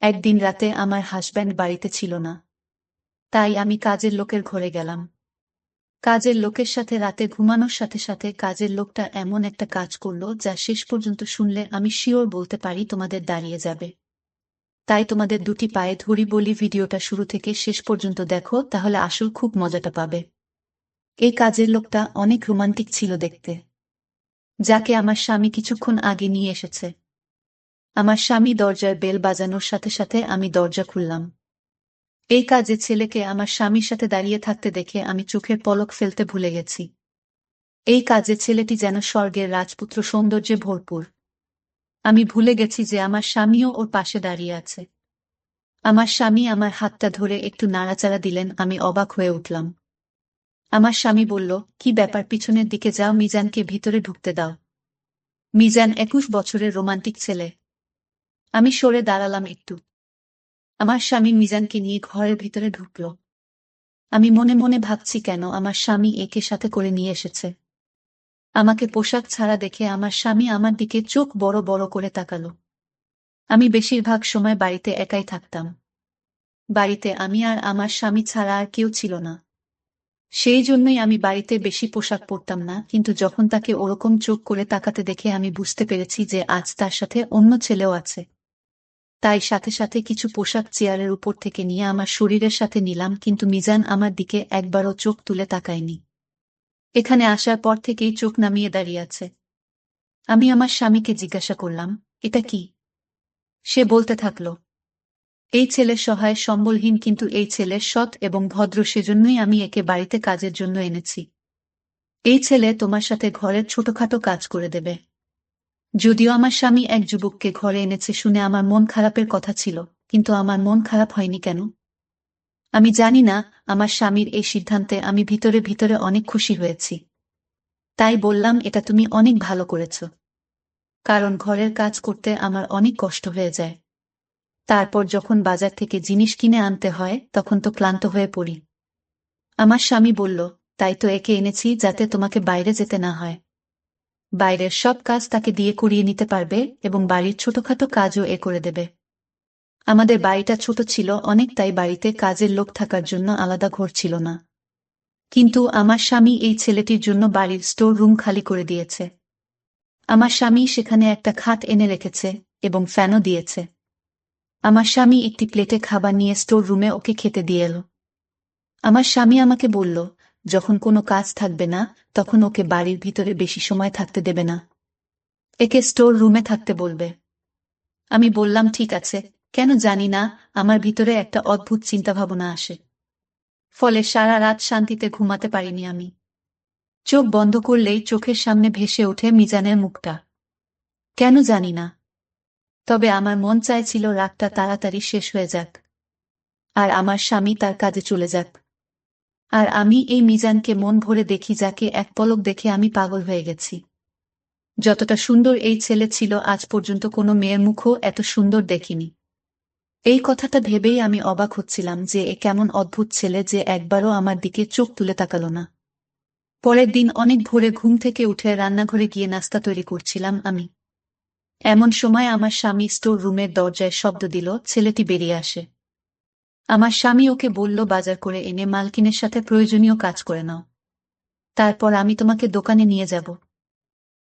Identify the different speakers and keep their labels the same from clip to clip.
Speaker 1: একদিন রাতে আমার হাসব্যান্ড বাড়িতে ছিল না। তাই আমি কাজের লোকের ঘরে গেলাম। কাজের লোকের সাথে রাতে ঘুমানোর সাথে সাথে কাজের লোকটা এমন একটা কাজ করলো যা শেষ পর্যন্ত শুনলে আমি শিওর বলতে পারি তোমাদের দাঁড়িয়ে যাবে। তাই তোমাদের দুটি পায়ে ধরি বলি, ভিডিওটা শুরু থেকে শেষ পর্যন্ত দেখো, তাহলে আসল খুব মজাটা পাবে। এই কাজের লোকটা অনেক রোমান্টিক ছিল দেখতে, যাকে আমার স্বামী কিছুক্ষণ আগে নিয়ে এসেছে। আমার স্বামী দরজার বেল বাজানোর সাথে সাথে আমি দরজা খুললাম। এই কাজে ছেলেকে আমার স্বামীর সাথে দাঁড়িয়ে থাকতে দেখে আমি চোখের পলক ফেলতে ভুলে গেছি। এই কাজে ছেলেটি যেন স্বর্গের রাজপুত্র, সৌন্দর্যে ভরপুর। আমি ভুলে গেছি যে আমার স্বামীও ওর পাশে দাঁড়িয়ে আছে। আমার স্বামী আমার হাতটা ধরে একটু নাড়াচাড়া দিলেন, আমি অবাক হয়ে উঠলাম। আমার স্বামী বলল, কি ব্যাপার, পিছনের দিকে যাও, মিজানকে ভিতরে ঢুকতে দাও। মিজান 21 বছরের রোমান্টিক ছেলে। আমি সরে দাঁড়ালাম একটু। আমার স্বামী মিজানকে নিয়ে ঘরের ভিতরে ঢুকল। আমি মনে মনে ভাবছি, কেন আমার স্বামী একে সাথে করে নিয়ে এসেছে। আমাকে পোশাক ছাড়া দেখে আমার স্বামী আমার দিকে চোখ বড় বড় করে তাকালো। আমি বেশিরভাগ সময় বাড়িতে একাই থাকতাম। বাড়িতে আমি আর আমার স্বামী ছাড়া আর কেউ ছিল না। সেই জন্যই আমি বাড়িতে বেশি পোশাক পরতাম না, কিন্তু যখন তাকে ওরকম চোখ করে তাকাতে দেখে আমি বুঝতে পেরেছি যে আজ তার সাথে অন্য ছেলেও আছে। তাই সাথে সাথে কিছু পোশাক চেয়ারের উপর থেকে নিয়ে আমার শরীরের সাথে নিলাম, কিন্তু মিজান আমার দিকে একবারও চোখ তুলে তাকায়নি। এখানে আসার পর থেকেই চোখ নামিয়ে দাঁড়িয়ে আছে। আমি আমার স্বামীকে জিজ্ঞাসা করলাম, এটা কি? সে বলতে থাকল, এই ছেলে সহায় সম্বলহীন, কিন্তু এই ছেলে সৎ এবং ভদ্র, সেজন্যই আমি একে বাড়িতে কাজের জন্য এনেছি। এই ছেলে তোমার সাথে ঘরের ছোটখাটো কাজ করে দেবে। যদিও আমার স্বামী এক যুবককে ঘরে এনেছে শুনে আমার মন খারাপের কথা ছিল, কিন্তু আমার মন খারাপ হয়নি কেন? আমি জানি না। আমার স্বামীর এই সিদ্ধান্তে আমি ভিতরে ভিতরে অনেক খুশি হয়েছি। তাই বললাম, এটা তুমি অনেক ভালো করেছ। কারণ ঘরের কাজ করতে আমার অনেক কষ্ট হয়ে যায়। তারপর যখন বাজার থেকে জিনিস কিনে আনতে হয় তখন তো ক্লান্ত হয়ে পড়ি। আমার স্বামী বলল, তাই তো একে এনেছি, যাতে তোমাকে বাইরে যেতে না হয়। বাইরের সব কাজ তাকে দিয়ে করিয়ে নিতে পারবে এবং বাড়ির ছোটখাটো কাজও এ করে দেবে। আমাদের বাড়িটা ছোট ছিল অনেক, তাই বাড়িতে কাজের লোক থাকার জন্য আলাদা ঘর ছিল না। কিন্তু আমার স্বামী এই ছেলেটির জন্য বাড়ির স্টোর রুম খালি করে দিয়েছে। আমার স্বামী সেখানে একটা খাট এনে রেখেছে এবং ফ্যানও দিয়েছে। আমার স্বামী একটি প্লেটে খাবার নিয়ে স্টোর রুমে ওকে খেতে দিয়ে এলো। আমার স্বামী আমাকে বলল, যখন কোনো কাজ থাকবে না তখন ওকে বাড়ির ভিতরে বেশি সময় থাকতে দেবে না, একে স্টোর রুমে থাকতে বলবে। আমি বললাম, ঠিক আছে। কেন জানি না, আমার ভিতরে একটা অদ্ভুত চিন্তাভাবনা আসে। ফলে সারা রাত শান্তিতে ঘুমাতে পারিনি আমি। চোখ বন্ধ করলেই চোখের সামনে ভেসে ওঠে মিজানের মুখটা। কেন জানি না, তবে আমার মন চাইছিল রাতটা তাড়াতাড়ি শেষ হয়ে যাক, আর আমার স্বামী তার কাজে চলে যাক, আর আমি এই মিজানকে মন ভরে দেখি, যাকে এক পলক দেখে আমি পাগল হয়ে গেছি। যতটা সুন্দর এই ছেলে ছিল, আজ পর্যন্ত কোনো মেয়ের মুখও এত সুন্দর দেখিনি। এই কথাটা ভেবেই আমি অবাক হচ্ছিলাম যে এ কেমন অদ্ভুত ছেলে যে একবারও আমার দিকে চোখ তুলে তাকালো না। পরের দিন অনেক ভোরে ঘুম থেকে উঠে রান্নাঘরে গিয়ে নাস্তা তৈরি করছিলাম আমি। এমন সময় আমার স্বামী স্টোর রুমের দরজায় শব্দ দিল, ছেলেটি বেরিয়ে আসে। আমার স্বামী ওকে বলল, বাজার করে এনে মালকিনের সাথে প্রয়োজনীয় কাজ করে নাও, তারপর আমি তোমাকে দোকানে নিয়ে যাব।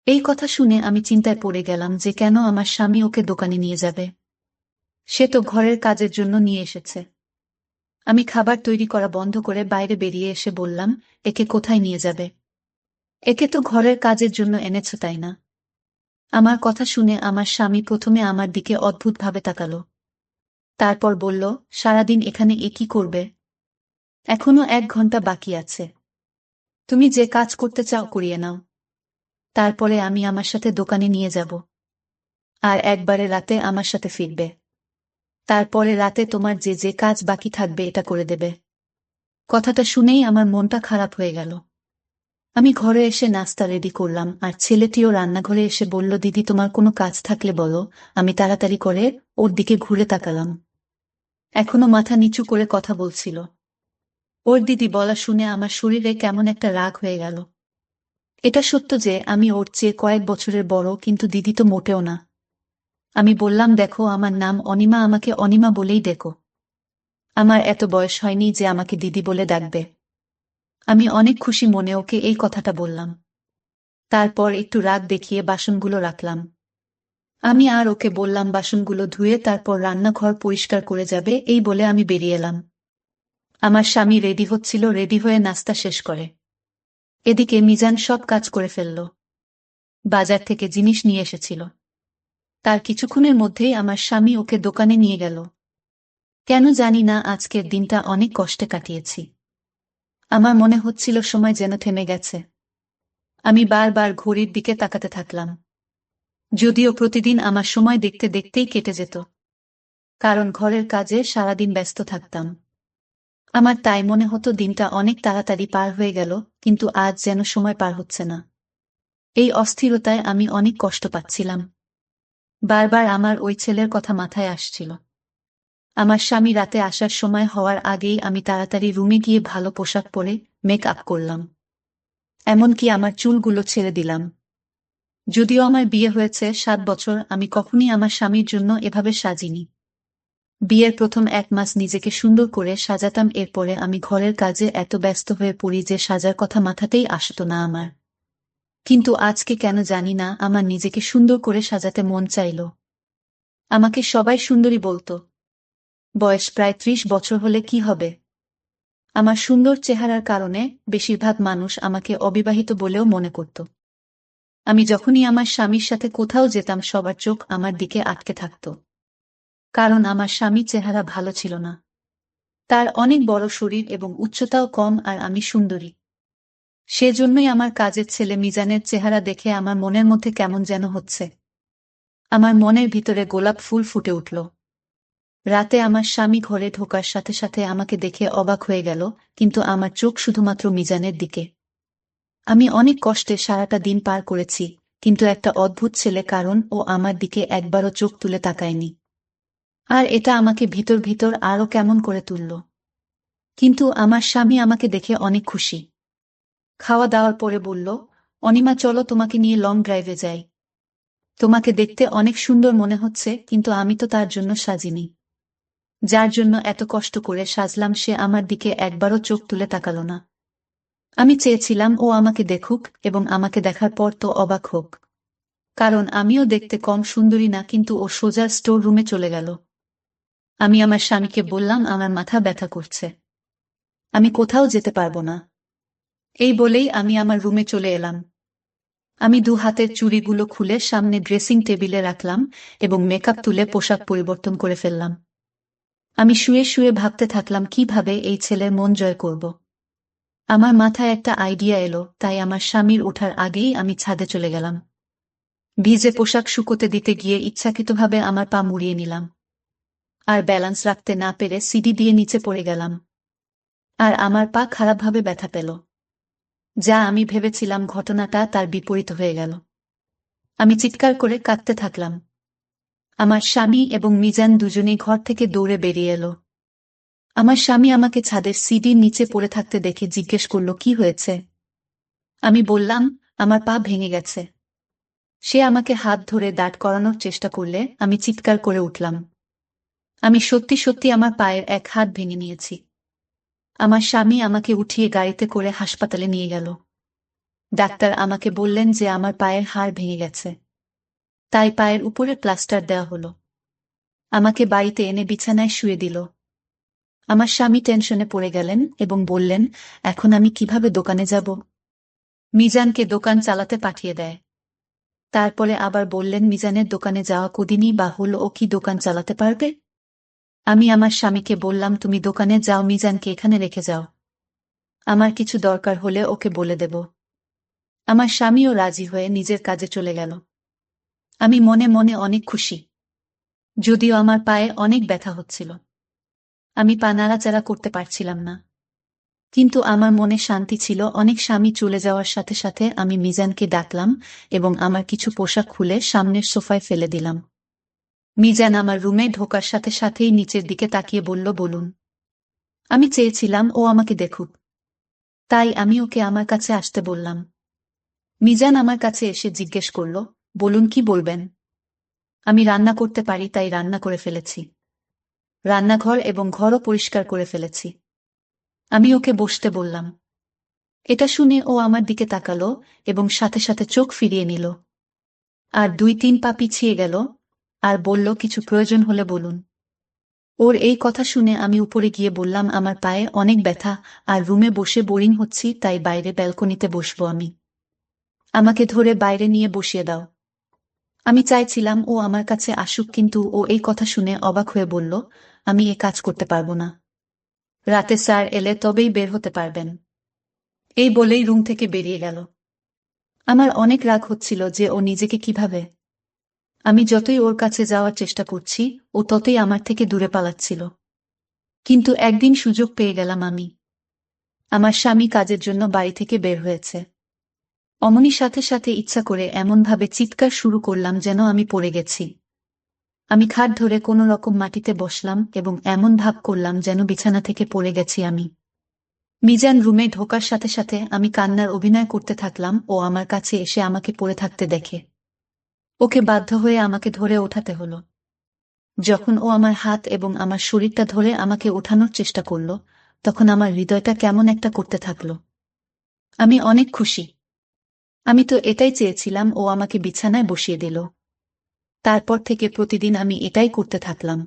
Speaker 1: এই কথা শুনে আমি চিন্তায় পড়ে গেলাম যে কেন আমার স্বামী ওকে দোকানে নিয়ে যাবে। সে তো ঘরের কাজের জন্য নিয়ে এসেছে। আমি খাবার তৈরি করা বন্ধ করে বাইরে বেরিয়ে এসে বললাম, একে কোথায় নিয়ে যাবে? একে তো ঘরের কাজের জন্য এনেছ, তাই না? আমার কথা শুনে আমার স্বামী প্রথমে আমার দিকে অদ্ভুতভাবে তাকালো। তারপর বলল, সারাদিন এখানে এ কি করবে? এখনো 1 ঘন্টা বাকি আছে। তুমি যে কাজ করতে চাও করিয়ে নাও, তারপরে আমি আমার সাথে দোকানে নিয়ে যাব। আর একবারে রাতে আমার সাথে ফিরবে। তারপরে রাতে তোমার যে যে কাজ বাকি থাকবে এটা করে দেবে। কথাটা শুনেই আমার মনটা খারাপ হয়ে গেল। আমি ঘরে এসে নাস্তা রেডি করলাম, আর ছেলেটিও রান্নাঘরে এসে বলল, দিদি তোমার কোনো কাজ থাকলে বলো। আমি তাড়াতাড়ি করে ওর দিকে ঘুরে তাকালাম। এখনো মাথা নিচু করে কথা বলছিল। ওর দিদি বলা শুনে আমার শরীরে কেমন একটা রাগ হয়ে গেল। এটা সত্য যে আমি ওর চেয়ে কয়েক বছরের বড়, কিন্তু দিদি তো মোটেও না। আমি বললাম, দেখো, আমার নাম অনিমা, আমাকে অনিমা বলেই ডেকো। আমার এত বয়স হয়নি যে আমাকে দিদি বলে ডাকবে। আমি অনেক খুশি মনে ওকে এই কথাটা বললাম। তারপর একটু রাগ দেখিয়ে বাসনগুলো রাখলাম। আমি আর ওকে বললাম বাসনগুলো ধুয়ে তারপর রান্নাঘর পরিষ্কার করে যাবে, এই বলে আমি বেরিয়ে এলাম। আমার স্বামী রেডি হচ্ছিল, রেডি হয়ে নাস্তা শেষ করে। এদিকে মিজান সব কাজ করে ফেলল। বাজার থেকে জিনিস নিয়ে এসেছিল। তার কিছুক্ষণের মধ্যেই আমার স্বামী ওকে দোকানে নিয়ে গেল। কেন জানি না আজকের দিনটা অনেক কষ্টে কাটিয়েছি। আমার মনে হচ্ছিল সময় যেন থেমে গেছে। আমি বারবার ঘড়ির দিকে তাকাতে থাকলাম। যদিও প্রতিদিন আমার সময় দেখতে দেখতেই কেটে যেত, কারণ ঘরের কাজে সারাদিন ব্যস্ত থাকতাম। আমার তাই মনে হতো দিনটা অনেক তাড়াতাড়ি পার হয়ে গেল, কিন্তু আজ যেন সময় পার হচ্ছে না। এই অস্থিরতায় আমি অনেক কষ্ট পাচ্ছিলাম। বারবার আমার ওই ছেলের কথা মাথায় আসছিল। আমার স্বামী রাতে আসার সময় হওয়ার আগেই আমি তাড়াতাড়ি রুমে গিয়ে ভালো পোশাক পরে মেক আপ করলাম। এমনকি আমার চুলগুলো ছেড়ে দিলাম। যদিও আমার বিয়ে হয়েছে 7 বছর, আমি কখনই আমার স্বামীর জন্য এভাবে সাজিনি। বিয়ের প্রথম 1 মাস নিজেকে সুন্দর করে সাজাতাম, এরপরে আমি ঘরের কাজে এত ব্যস্ত হয়ে পড়ি যে সাজার কথা মাথাতেই আসতো না আমার। কিন্তু আজকে কেন জানি না আমার নিজেকে সুন্দর করে সাজাতে মন চাইল। আমাকে সবাই সুন্দরী বলতো। বয়স প্রায় 30 বছর হলে কি হবে? আমার সুন্দর চেহারার কারণে বেশিরভাগ মানুষ আমাকে অবিবাহিত বলেও মনে করত। আমি যখনই আমার স্বামীর সাথে কোথাও যেতাম সবার চোখ আমার দিকে আটকে থাকত। কারণ আমার স্বামীর চেহারা ভালো ছিল না। তার অনেক বড় শরীর এবং উচ্চতাও কম, আর আমি সুন্দরী। সেজন্যই আমার কাজের ছেলে মিজানের চেহারা দেখে আমার মনের মধ্যে কেমন যেন হচ্ছে। আমার মনের ভিতরে গোলাপ ফুল ফুটে উঠল। রাতে আমার স্বামী ঘরে ঢোকার সাথে সাথে আমাকে দেখে অবাক হয়ে গেল, কিন্তু আমার চোখ শুধুমাত্র মিজানের দিকে। আমি অনেক কষ্টে সারাটা দিন পার করেছি, কিন্তু একটা অদ্ভুত ছেলে, কারণ ও আমার দিকে একবারও চোখ তুলে তাকায়নি। আর এটা আমাকে ভিতর ভিতর আরও কেমন করে তুলল। কিন্তু আমার স্বামী আমাকে দেখে অনেক খুশি। খাওয়া দাওয়ার পরে বলল, অনিমা, চলো তোমাকে নিয়ে লং ড্রাইভে যাই। তোমাকে দেখতে অনেক সুন্দর মনে হচ্ছে, কিন্তু আমি তো তার জন্য সাজিনি। যার জন্য এত কষ্ট করে সাজলাম সে আমার দিকে একবারও চোখ তুলে তাকালো না। আমি চেয়েছিলাম ও আমাকে দেখুক এবং আমাকে দেখার পর তো অবাক হোক। কারণ আমিও দেখতে কম সুন্দরী না, কিন্তু ও সোজা স্টোর রুমে চলে গেল। আমি আমার স্বামীকে বললাম, আমার মাথা ব্যথা করছে, আমি কোথাও যেতে পারবো না। এই বলেই আমি আমার রুমে চলে এলাম। আমি 2 হাতের চুড়িগুলো খুলে সামনে ড্রেসিং টেবিলে রাখলাম এবং মেকআপ তুলে পোশাক পরিবর্তন করে ফেললাম। আমি শুয়ে শুয়ে ভাবতে থাকলাম কিভাবে এই ছেলের মন জয় করব। আমার মাথায় একটা আইডিয়া এলো, তাই আমার স্বামীর ওঠার আগেই আমি ছাদে চলে গেলাম। ভিজে পোশাক শুকোতে দিতে গিয়ে ইচ্ছাকৃতভাবে আমার পা মুড়িয়ে নিলাম। আর ব্যালেন্স রাখতে না পেরে সিঁড়ি দিয়ে নিচে পড়ে গেলাম। আর আমার পা খারাপভাবে ব্যথা পেল। যা আমি ভেবেছিলাম ঘটনাটা তার বিপরীত হয়ে গেল। আমি চিৎকার করে কাঁদতে থাকলাম। আমার স্বামী এবং মিজান দুজনেই ঘর থেকে দৌড়ে বেরিয়ে এলো। আমার স্বামী আমাকে ছাদের সিঁড়ির নিচে পড়ে থাকতে দেখে জিজ্ঞেস করল, কি হয়েছে? আমি বললাম, আমার পা ভেঙে গেছে। সে আমাকে হাত ধরে দাঁড় করানোর চেষ্টা করলে আমি চিৎকার করে উঠলাম। আমি সত্যি সত্যি আমার পায়ের এক হাত ভেঙে নিয়েছি। আমার স্বামী আমাকে উঠিয়ে গাড়িতে করে হাসপাতালে নিয়ে গেল। ডাক্তার আমাকে বললেন যে আমার পায়ের হাড় ভেঙে গেছে, তাই পায়ের উপরে প্লাস্টার দেওয়া হলো। আমাকে বাড়িতে এনে বিছানায় শুয়ে দিল। আমার স্বামী টেনশনে পড়ে গেলেন এবং বললেন, এখন আমি কিভাবে দোকানে যাব? মিজানকে দোকান চালাতে পাঠিয়ে দেয়। তারপরে আবার বললেন, মিজানের দোকানে যাওয়া কদিনই বা হল, ও কি দোকান চালাতে পারবে? আমি আমার স্বামীকে বললাম, তুমি দোকানে যাও, মিজানকে এখানে রেখে যাও। আমার কিছু দরকার হলে ওকে বলে দেব। আমার স্বামীও রাজি হয়ে নিজের কাজে চলে গেল। আমি মনে মনে অনেক খুশি, যদিও আমার পায়ে অনেক ব্যথা হচ্ছিল। আমি পা নাড়াচাড়া করতে পারছিলাম না, কিন্তু আমার মনে শান্তি ছিল অনেক। স্বামী চলে যাওয়ার সাথে সাথে আমি মিজানকে ডাকলাম এবং আমার কিছু পোশাক খুলে সামনের সোফায় ফেলে দিলাম। মিজান আমার রুমে ঢোকার সাথে সাথেই নিচের দিকে তাকিয়ে বলল, বলুন। আমি চেয়েছিলাম ও আমাকে দেখুক, তাই আমি ওকে আমার কাছে আসতে বললাম। মিজান আমার কাছে এসে জিজ্ঞেস করল, বলুন, কি বলবেন? আমি রান্না করতে পারি তাই রান্না করে ফেলেছি। রান্নাঘর এবং ঘরও পরিষ্কার করে ফেলেছি। আমি ওকে বসতে বললাম। এটা শুনে ও আমার দিকে তাকালো এবং সাথে সাথে চোখ ফিরিয়ে নিল। আর 2-3 পা পিছিয়ে গেল আর বলল, কিছু প্রয়োজন হলে বলুন। ওর এই কথা শুনে আমি উপরে গিয়ে বললাম, আমার পায়ে অনেক ব্যথা আর রুমে বসে বোরিং হচ্ছি, তাই বাইরে ব্যালকনিতে বসবো আমি। আমাকে ধরে বাইরে নিয়ে বসিয়ে দাও। আমি চাইছিলাম ও আমার কাছে আসুক, কিন্তু ও এই কথা শুনে অবাক হয়ে বলল, আমি এ কাজ করতে পারবো না। রাতে স্যার এলে তবেই বের হতে পারবেন। এই বলেই রুম থেকে বেরিয়ে গেল। আমার অনেক রাগ হচ্ছিল যে ও নিজেকে কিভাবে। আমি যতই ওর কাছে যাওয়ার চেষ্টা করছি, ও ততই আমার থেকে দূরে পালাচ্ছিল। কিন্তু একদিন সুযোগ পেয়ে গেলাম আমি। আমার স্বামী কাজের জন্য বাড়ি থেকে বের হয়েছে। অমনি সাথে সাথে ইচ্ছা করে এমনভাবে চিৎকার শুরু করলাম যেন আমি পড়ে গেছি। আমি খাট ধরে কোনো রকম মাটিতে বসলাম এবং এমন ভাব করলাম যেন বিছানা থেকে পড়ে গেছি আমি। মিজান রুমে ঢোকার সাথে সাথে আমি কান্নার অভিনয় করতে থাকলাম ও আমার কাছে এসে আমাকে পড়ে থাকতে দেখে। ওকে বাধ্য হয়ে আমাকে ধরে ওঠাতে হলো। যখন ও আমার হাত এবং আমার শরীরটা ধরে আমাকে ওঠানোর চেষ্টা করল, তখন আমার হৃদয়টা কেমন একটা করতে থাকলো। আমি অনেক খুশি। আমি তো এটাই চেয়েছিলাম, ও আমাকে বিছানায় বসিয়ে দিল। তারপর থেকে প্রতিদিন আমি এটাই করতে থাকলাম।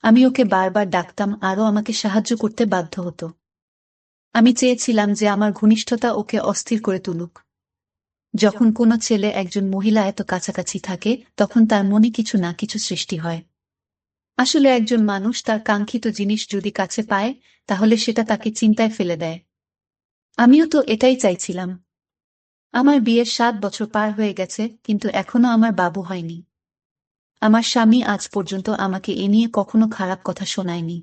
Speaker 1: আমি ওকে বারবার ডাকতাম আরও আমাকে সাহায্য করতে বাধ্য হতো। আমি চেয়েছিলাম যে আমার ঘনিষ্ঠতা ওকে অস্থির করে তুলুক। যখন কোনো ছেলে একজন মহিলা এত কাছাকাছি থাকে, তখন তার মনে কিছু না কিছু সৃষ্টি হয়। আসলে একজন মানুষ তার কাঙ্ক্ষিত জিনিস যদি কাছে পায়, তাহলে সেটা তাকে চিন্তায় ফেলে দেয়। আমিও তো এটাই চাইছিলাম। আমার বিয়ের 7 বছর পার হয়ে গেছে, কিন্তু এখনো আমার বাবু হয়নি। আমার স্বামী আজ পর্যন্ত আমাকে এ নিয়ে কখনো খারাপ কথা শোনায়নি।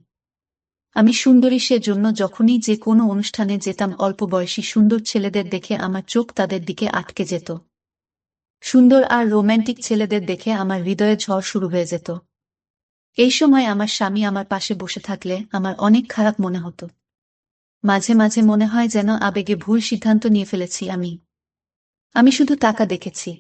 Speaker 1: আমি সুন্দরী, সেজন্য যখনই যে কোনো অনুষ্ঠানে যেতাম, অল্প বয়সী সুন্দর ছেলেদের দেখে আমার চোখ তাদের দিকে আটকে যেত। সুন্দর আর রোম্যান্টিক ছেলেদের দেখে আমার হৃদয়ে ঝড় শুরু হয়ে যেত। এই সময় আমার স্বামী আমার পাশে বসে থাকলে আমার অনেক খারাপ মনে হতো। মাঝে মাঝে মনে হয় যেন আবেগে ভুল সিদ্ধান্ত নিয়ে ফেলেছি আমি। আমি শুধু টাকা দেখেছি।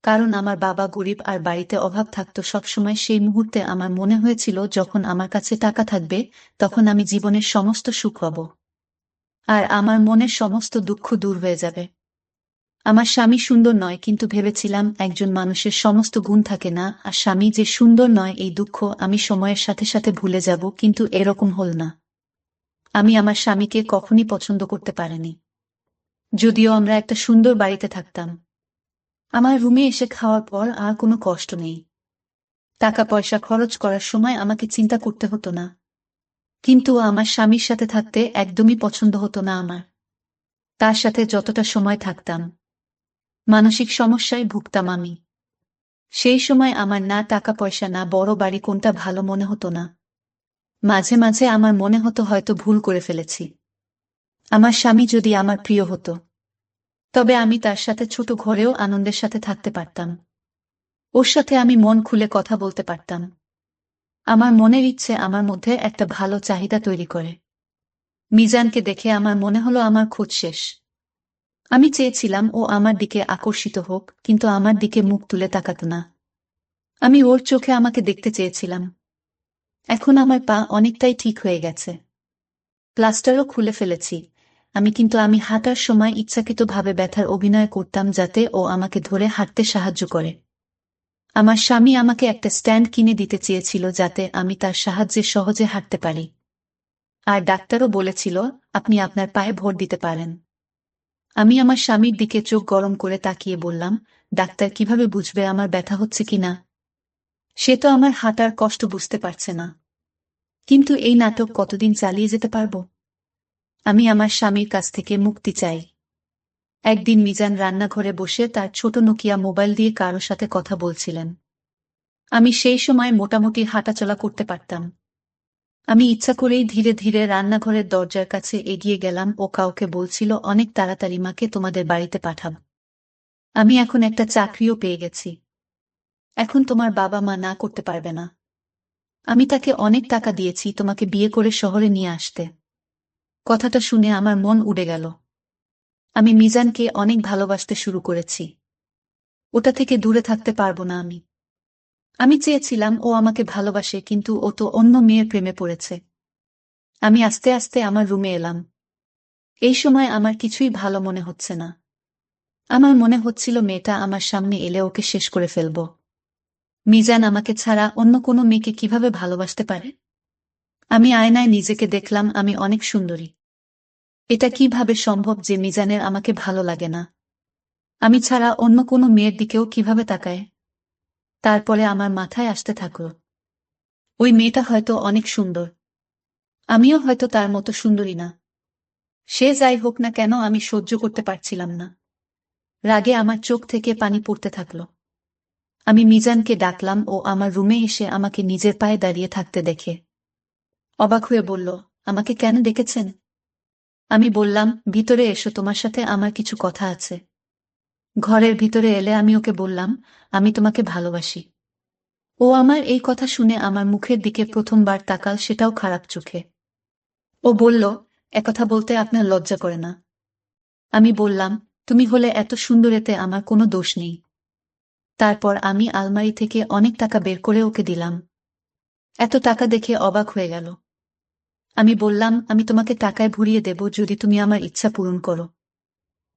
Speaker 1: কারণ আমার বাবা গরিব আর বাড়িতে অভাব থাকতো সবসময়। সেই মুহূর্তে আমার মনে হয়েছিল, যখন আমার কাছে টাকা থাকবে, তখন আমি জীবনের সমস্ত সুখ পাব। আর আমার মনের সমস্ত দুঃখ দূর হয়ে যাবে। আমার স্বামী সুন্দর নয়, কিন্তু ভেবেছিলাম একজন মানুষের সমস্ত গুণ থাকে না, আর স্বামী যে সুন্দর নয় এই দুঃখ আমি সময়ের সাথে সাথে ভুলে যাব, কিন্তু এরকম হল না। আমি আমার স্বামীকে কখনই পছন্দ করতে পারিনি। যদিও আমরা একটা সুন্দর বাড়িতে থাকতাম। আমার রুমে এসে খাওয়ার পর আর কোনো কষ্ট নেই। টাকা পয়সা খরচ করার সময় আমাকে চিন্তা করতে হতো না। কিন্তু আমার স্বামীর সাথে থাকতে একদমই পছন্দ হতো না আমার। তার সাথে যতটা সময় থাকতাম, মানসিক সমস্যায় ভুগতাম আমি। সেই সময় আমার না টাকা পয়সা না বড় বাড়ি কোনটা ভালো মনে হতো না। মাঝে মাঝে আমার মনে হতো হয়তো ভুল করে ফেলেছি। আমার স্বামী যদি আমার প্রিয় হতো, তবে আমি তার সাথে ছোট ঘরেও আনন্দের সাথে থাকতে পারতাম। ওর সাথে আমি মন খুলে কথা বলতে পারতাম। আমার মনের ইচ্ছে আমার মধ্যে একটা ভালো চাহিদা তৈরি করে। মিজানকে দেখে আমার মনে হলো আমার খোঁজ শেষ। আমি চেয়েছিলাম ও আমার দিকে আকর্ষিত হোক, কিন্তু আমার দিকে মুখ তুলে তাকাত না। আমি ওর চোখে আমাকে দেখতে চেয়েছিলাম। এখন আমার পা অনেকটাই ঠিক হয়ে গেছে। প্লাস্টারও খুলে ফেলেছি কিন্তু আমি হাঁটার সময় ইচ্ছাকৃতভাবে ব্যথার অভিনয় করতাম যাতে ও আমাকে ধরে হাঁটতে সাহায্য করে। আমার স্বামী আমাকে একটা স্ট্যান্ড কিনে দিতে চেয়েছিল যাতে আমি তার সাহায্যে সহজে হাঁটতে পারি। আর ডাক্তারও বলেছিল, আপনি আপনার পায়ে ভর দিতে পারেন। আমি আমার স্বামীর দিকে চোখ গরম করে তাকিয়ে বললাম, ডাক্তার কিভাবে বুঝবে আমার ব্যথা হচ্ছে কিনা? সে তো আমার হাঁটার কষ্ট বুঝতে পারছে না। কিন্তু এই নাটক কতদিন চালিয়ে যেতে পারবো? আমি আমার স্বামীর কাছ থেকে মুক্তি চাই। একদিন মিজান রান্নাঘরে বসে তার ছোট নোকিয়া মোবাইল দিয়ে কারো সাথে কথা বলছিলেন। আমি সেই সময় মোটামুটি হাঁটাচলা করতে পারতাম। আমি ইচ্ছা করেই ধীরে ধীরে রান্নাঘরের দরজার কাছে এগিয়ে গেলাম। ও কাউকে বলছিল, অনেক তাড়াতাড়ি মাকে তোমাদের বাড়িতে পাঠাব। আমি এখন একটা চাকরিও পেয়ে গেছি। এখন তোমার বাবা মা না করতে পারবে না। আমি তাকে অনেক টাকা দিয়েছি তোমাকে বিয়ে করে শহরে নিয়ে আসতে। কথাটা শুনে আমার মন উড়ে গেল। আমি মিজানকে অনেক ভালোবাসতে শুরু করেছি। ওটা থেকে দূরে থাকতে পারবো না আমি। আমি চেয়েছিলাম ও আমাকে ভালোবাসে, কিন্তু ও তো অন্য মেয়ের প্রেমে পড়েছে। আমি আস্তে আস্তে আমার রুমে এলাম। এই সময় আমার কিছুই ভালো মনে হচ্ছে না। আমার মনে হচ্ছিল মেয়েটা আমার সামনে এলে ওকে শেষ করে ফেলব। মিজান আমাকে ছাড়া অন্য কোনো মেয়েকে কিভাবে ভালোবাসতে পারে? আমি আয়নায় নিজেকে দেখলাম আমি অনেক সুন্দরী। এটা কিভাবে সম্ভব যে মিজানের আমাকে ভালো লাগে না? আমি ছাড়া অন্য কোনো মেয়ের দিকেও কিভাবে তাকায়? তারপরে আমার মাথায় আসতে থাকল, ওই মেয়েটা হয়তো অনেক সুন্দর। আমিও হয়তো তার মতো সুন্দরী না। সে যাই হোক না কেন, আমি সহ্য করতে পারছিলাম না। রাগে আমার চোখ থেকে পানি পড়তে থাকল। আমি মিজানকে ডাকলাম, ও আমার রুমে এসে আমাকে নিজের পায়ে দাঁড়িয়ে থাকতে দেখে অবাক হয়ে বলল, আমাকে কেন ডেকেছেন? আমি বললাম, ভিতরে এসো, তোমার সাথে আমার কিছু কথা আছে। ঘরের ভিতরে এলে আমি ওকে বললাম, আমি তোমাকে ভালোবাসি। ও আমার এই কথা শুনে আমার মুখের দিকে প্রথমবার তাকাল, সেটাও খারাপ চোখে। ও বলল, একথা বলতে আপনার লজ্জা করে না? আমি বললাম, তুমি হলে এত সুন্দর, এতে আমার কোনো দোষ নেই। তারপর আমি আলমারি থেকে অনেক টাকা বের করে ওকে দিলাম। এত টাকা দেখে অবাক হয়ে গেল। আমি বললাম, আমি তোমাকে টাকায় ভরিয়ে দেব যদি তুমি আমার ইচ্ছা পূরণ করো।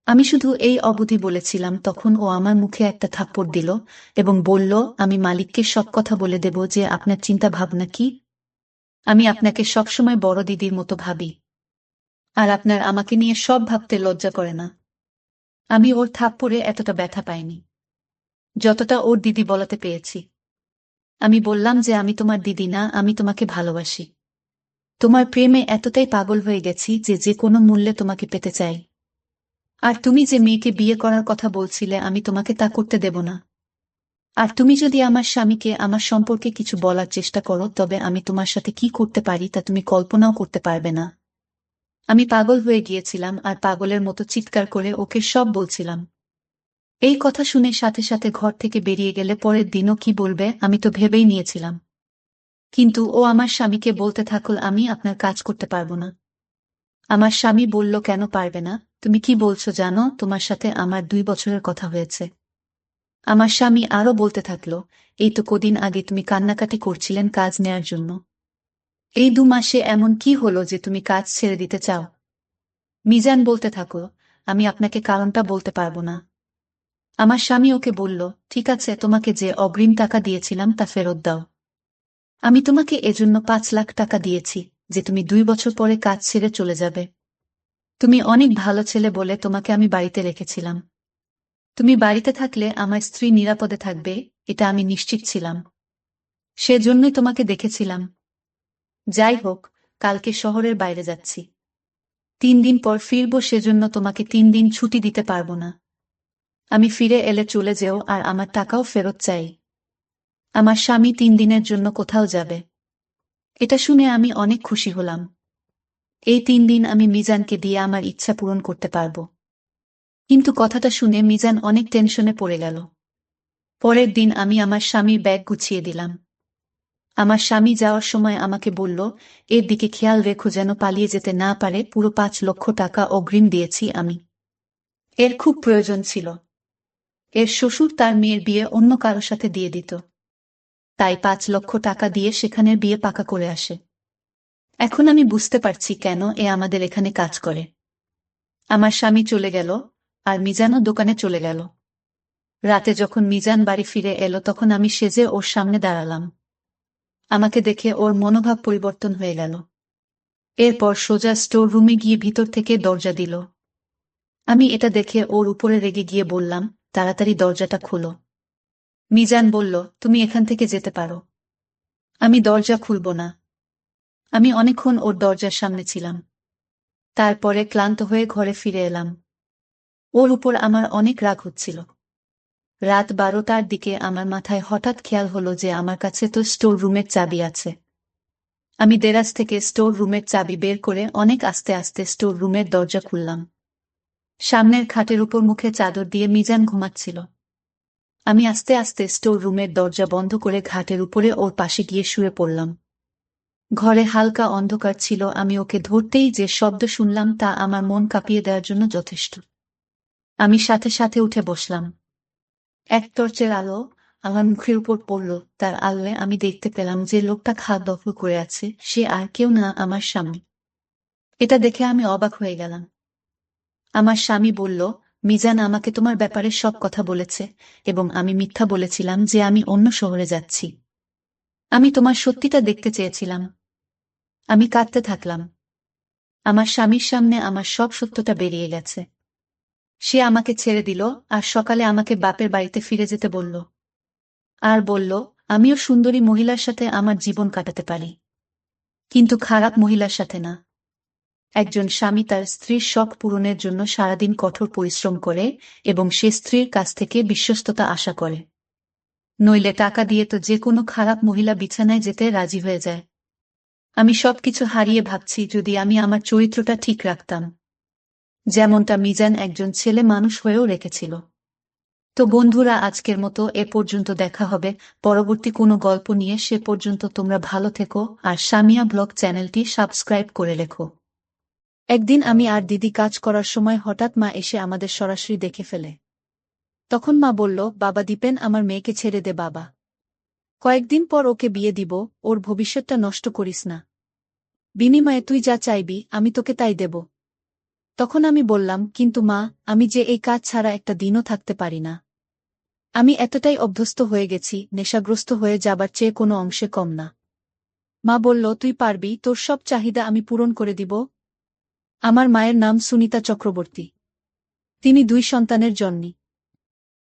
Speaker 1: আমি শুধু এই অবধি বলেছিলাম, তখন ও আমার মুখে একটা থাপ্পড় দিল এবং বলল, আমি মালিককে সব কথা বলে দেব যে আপনার চিন্তা ভাবনা কি। আমি আপনাকে সবসময় বড় দিদির মতো ভাবি, আর আপনার আমাকে নিয়ে সব ভাবতে লজ্জা করে না? আমি ওর থাপ্পড়ে এতটা ব্যথা পাইনি যতটা ওর দিদি বলাতে পেয়েছি। আমি বললাম যে আমি তোমার দিদি না, আমি তোমাকে ভালোবাসি। তোমার প্রেমে এতটাই পাগল হয়ে গেছি যে যে কোনো মূল্যে তোমাকে পেতে চাই। আর তুমি যে মেয়েকে বিয়ে করার কথা বলছিলে, আমি তোমাকে তা করতে দেব না। আর তুমি যদি আমার স্বামীকে আমার সম্পর্কে কিছু বলার চেষ্টা করো, তবে আমি তোমার সাথে কি করতে পারি তা তুমি কল্পনাও করতে পারবে না। আমি পাগল হয়ে গিয়েছিলাম আর পাগলের মতো চিৎকার করে ওকে সব বলছিলাম। এই কথা শুনে সাথে সাথে ঘর থেকে বেরিয়ে গেলে পরের দিনও কি বলবে আমি তো ভেবেই নিয়েছিলাম। কিন্তু ও আমার স্বামীকে বলতে থাকল, আমি আপনার কাজ করতে পারবো না। আমার স্বামী বলল, কেন পারবে না? তুমি কি বলছো জানো? তোমার সাথে আমার 2 বছরের কথা হয়েছে। আমার স্বামী আরো বলতে থাকল, এই তো কদিন আগে তুমি কান্নাকাটি করছিলেন কাজ নেয়ার জন্য। এই 2 মাসে এমন কি হলো যে তুমি কাজ ছেড়ে দিতে চাও? মিজান বলতে থাকো, আমি আপনাকে কারণটা বলতে পারবো না। আমার স্বামী ওকে বলল, ঠিক আছে, তোমাকে যে অগ্রিম টাকা দিয়েছিলাম তা ফেরত দাও। আমি তোমাকে এজন্য 5 লাখ টাকা দিয়েছি যে তুমি 2 বছর পরে কাজ ছেড়ে চলে যাবে। তুমি অনেক ভালো ছেলে বলে তোমাকে আমি বাড়িতে রেখেছিলাম। তুমি বাড়িতে থাকলে আমার স্ত্রী নিরাপদে থাকবে, এটা আমি নিশ্চিত ছিলাম। সেজন্যই তোমাকে দেখেছিলাম। যাই হোক, কালকে শহরের বাইরে যাচ্ছি। 3 দিন পর ফিরব, সেজন্য তোমাকে 3 দিন ছুটি দিতে পারবো না। আমি ফিরে এলে চলে যেও, আর আমার টাকাও ফেরত চাই। আমার স্বামী 3 দিনের জন্য কোথাও যাবে। এটা শুনে আমি অনেক খুশি হলাম। এই 3 দিন আমি মিজানকে দিয়ে আমার ইচ্ছা পূরণ করতে পারবো। কিন্তু কথাটা শুনে মিজান অনেক টেনশনে পড়ে গেল। পরের দিন আমি আমার স্বামীর ব্যাগ গুছিয়ে দিলাম। আমার স্বামী যাওয়ার সময় আমাকে বলল, এর দিকে খেয়াল রেখো যেন পালিয়ে যেতে না পারে। পুরো 5 লক্ষ টাকা অগ্রিম দিয়েছি আমি। এর খুব প্রয়োজন ছিল। এর শ্বশুর তার মেয়ের বিয়ে অন্য কারো সাথে দিয়ে দিত, তাই 5 লক্ষ টাকা দিয়ে সেখানের বিয়ে পাকা করে আসে। এখন আমি বুঝতে পারছি কেন এ আমাদের এখানে কাজ করে। আমার স্বামী চলে গেল, আর মিজানও দোকানে চলে গেল। রাতে যখন মিজান বাড়ি ফিরে এলো, তখন আমি সেজে ওর সামনে দাঁড়ালাম। আমাকে দেখে ওর মনোভাব পরিবর্তন হয়ে গেল। এরপর সোজা স্টোর রুমে গিয়ে ভিতর থেকে দরজা দিল। আমি এটা দেখে ওর উপরে রেগে গিয়ে বললাম, তাড়াতাড়ি দরজাটা খোলো। মিজান বলল, তুমি এখান থেকে যেতে পারো। আমি দরজা খুলব না। আমি অনেকক্ষণ ওর দরজার সামনে ছিলাম। তারপরে ক্লান্ত হয়ে ঘরে ফিরে এলাম। ওর উপর আমার অনেক রাগ হচ্ছিল। রাত 12টার দিকে আমার মাথায় হঠাৎ খেয়াল হলো যে আমার কাছে তো স্টোর রুমের চাবি আছে। আমি দেরাজ থেকে স্টোর রুমের চাবি বের করে অনেক আস্তে আস্তে স্টোর রুমের দরজা খুললাম। সামনের খাটের উপর মুখে চাদর দিয়ে মিজান ঘুমাচ্ছিল। আমি আস্তে আস্তে স্টোর রুমের দরজা বন্ধ করে ঘাটের উপরে ওর পাশে গিয়ে শুয়ে পড়লাম। ঘরে হালকা অন্ধকার ছিল। আমি ওকে ধরতেই যে শব্দ শুনলাম তা আমার মন কাঁপিয়ে দেওয়ার জন্য যথেষ্ট। আমি সাথে সাথে উঠে বসলাম। এক টর্চের আলো আমার মুখের উপর পড়ল। তার আড়ালে আমি দেখতে পেলাম যে লোকটা খাট দখল করে আছে সে আর কেউ না, আমার স্বামী। এটা দেখে আমি অবাক হয়ে গেলাম। আমার স্বামী বলল, মিজান আমাকে তোমার ব্যাপারে সব কথা বলেছে এবং আমি মিথ্যা বলেছিলাম যে আমি অন্য শহরে যাচ্ছি। আমি তোমার সত্যিটা দেখতে চেয়েছিলাম। আমি কাঁদতে থাকলাম। আমার স্বামীর সামনে আমার সব সত্যটা বেরিয়ে গেছে। সে আমাকে ছেড়ে দিল আর সকালে আমাকে বাপের বাড়িতে ফিরে যেতে বলল। আর বলল, আমিও সুন্দরী মহিলার সাথে আমার জীবন কাটাতে পারি, কিন্তু খারাপ মহিলার সাথে না। একজন স্বামী তার স্ত্রীর শখ পূরণের জন্য সারাদিন কঠোর পরিশ্রম করে এবং সে স্ত্রীর কাছ থেকে বিশ্বস্ততা আশা করে। নইলে টাকা দিয়ে তো যে কোনো খারাপ মহিলা বিছানায় যেতে রাজি হয়ে যায়। আমি সবকিছু হারিয়ে ভাবছি যদি আমি আমার চরিত্রটা ঠিক রাখতাম, যেমনটা মিজান একজন ছেলে মানুষ হয়েও রেখেছিল। তো বন্ধুরা, আজকের মতো এ পর্যন্ত। দেখা হবে পরবর্তী কোনো গল্প নিয়ে। সে পর্যন্ত তোমরা ভালো থেকো আর সামিয়া ব্লগ চ্যানেলটি সাবস্ক্রাইব করে রেখো। একদিন আমি আর দিদি কাজ করার সময় হঠাৎ মা এসে আমাদের সরাসরি দেখে ফেলে। তখন মা বলল, বাবা দীপেন, আমার মেয়েকে ছেড়ে দে বাবা। কয়েকদিন পর ওকে বিয়ে দিব, ওর ভবিষ্যৎটা নষ্ট করিস না। বিনিময়ে তুই যা চাইবি আমি তোকে তাই দেব। তখন আমি বললাম, কিন্তু মা, আমি যে এই কাজ ছাড়া একটা দিনও থাকতে পারি না। আমি এতটাই অভ্যস্ত হয়ে গেছি, নেশাগ্রস্ত হয়ে যাবার চেয়ে কোনো অংশে কম না। মা বলল, তুই পারবি, তোর সব চাহিদা আমি পূরণ করে দিব। আমার মায়ের নাম সুনিতা চক্রবর্তী। তিনি 2 সন্তানের জননী।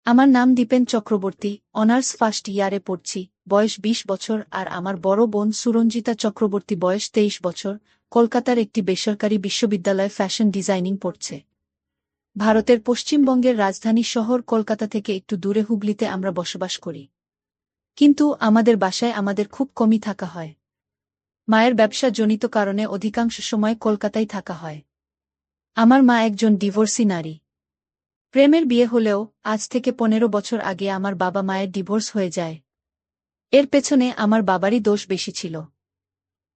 Speaker 1: আমার নাম দীপেন চক্রবর্তী, অনার্স ফার্স্ট ইয়ারে পড়ছি, বয়স 20 বছর। আর আমার বড় বোন সুরঞ্জিতা চক্রবর্তী, বয়স 23 বছর, কলকাতার একটি বেসরকারি বিশ্ববিদ্যালয়ে ফ্যাশন ডিজাইনিং পড়ছে। ভারতের পশ্চিমবঙ্গের রাজধানী শহর কলকাতা থেকে একটু দূরে হুগলিতে আমরা বসবাস করি। কিন্তু আমাদের বাসায় আমাদের খুব কমই থাকা হয়। মায়ের ব্যবসা জনিত কারণে অধিকাংশ সময় কলকাতায় থাকা হয়। আমার মা একজন ডিভোর্সি নারী। প্রেমের বিয়ে হলেও আজ থেকে 15 বছর আগে আমার বাবা মায়ের ডিভোর্স হয়ে যায়। এর পেছনে আমার বাবারই দোষ বেশি ছিল।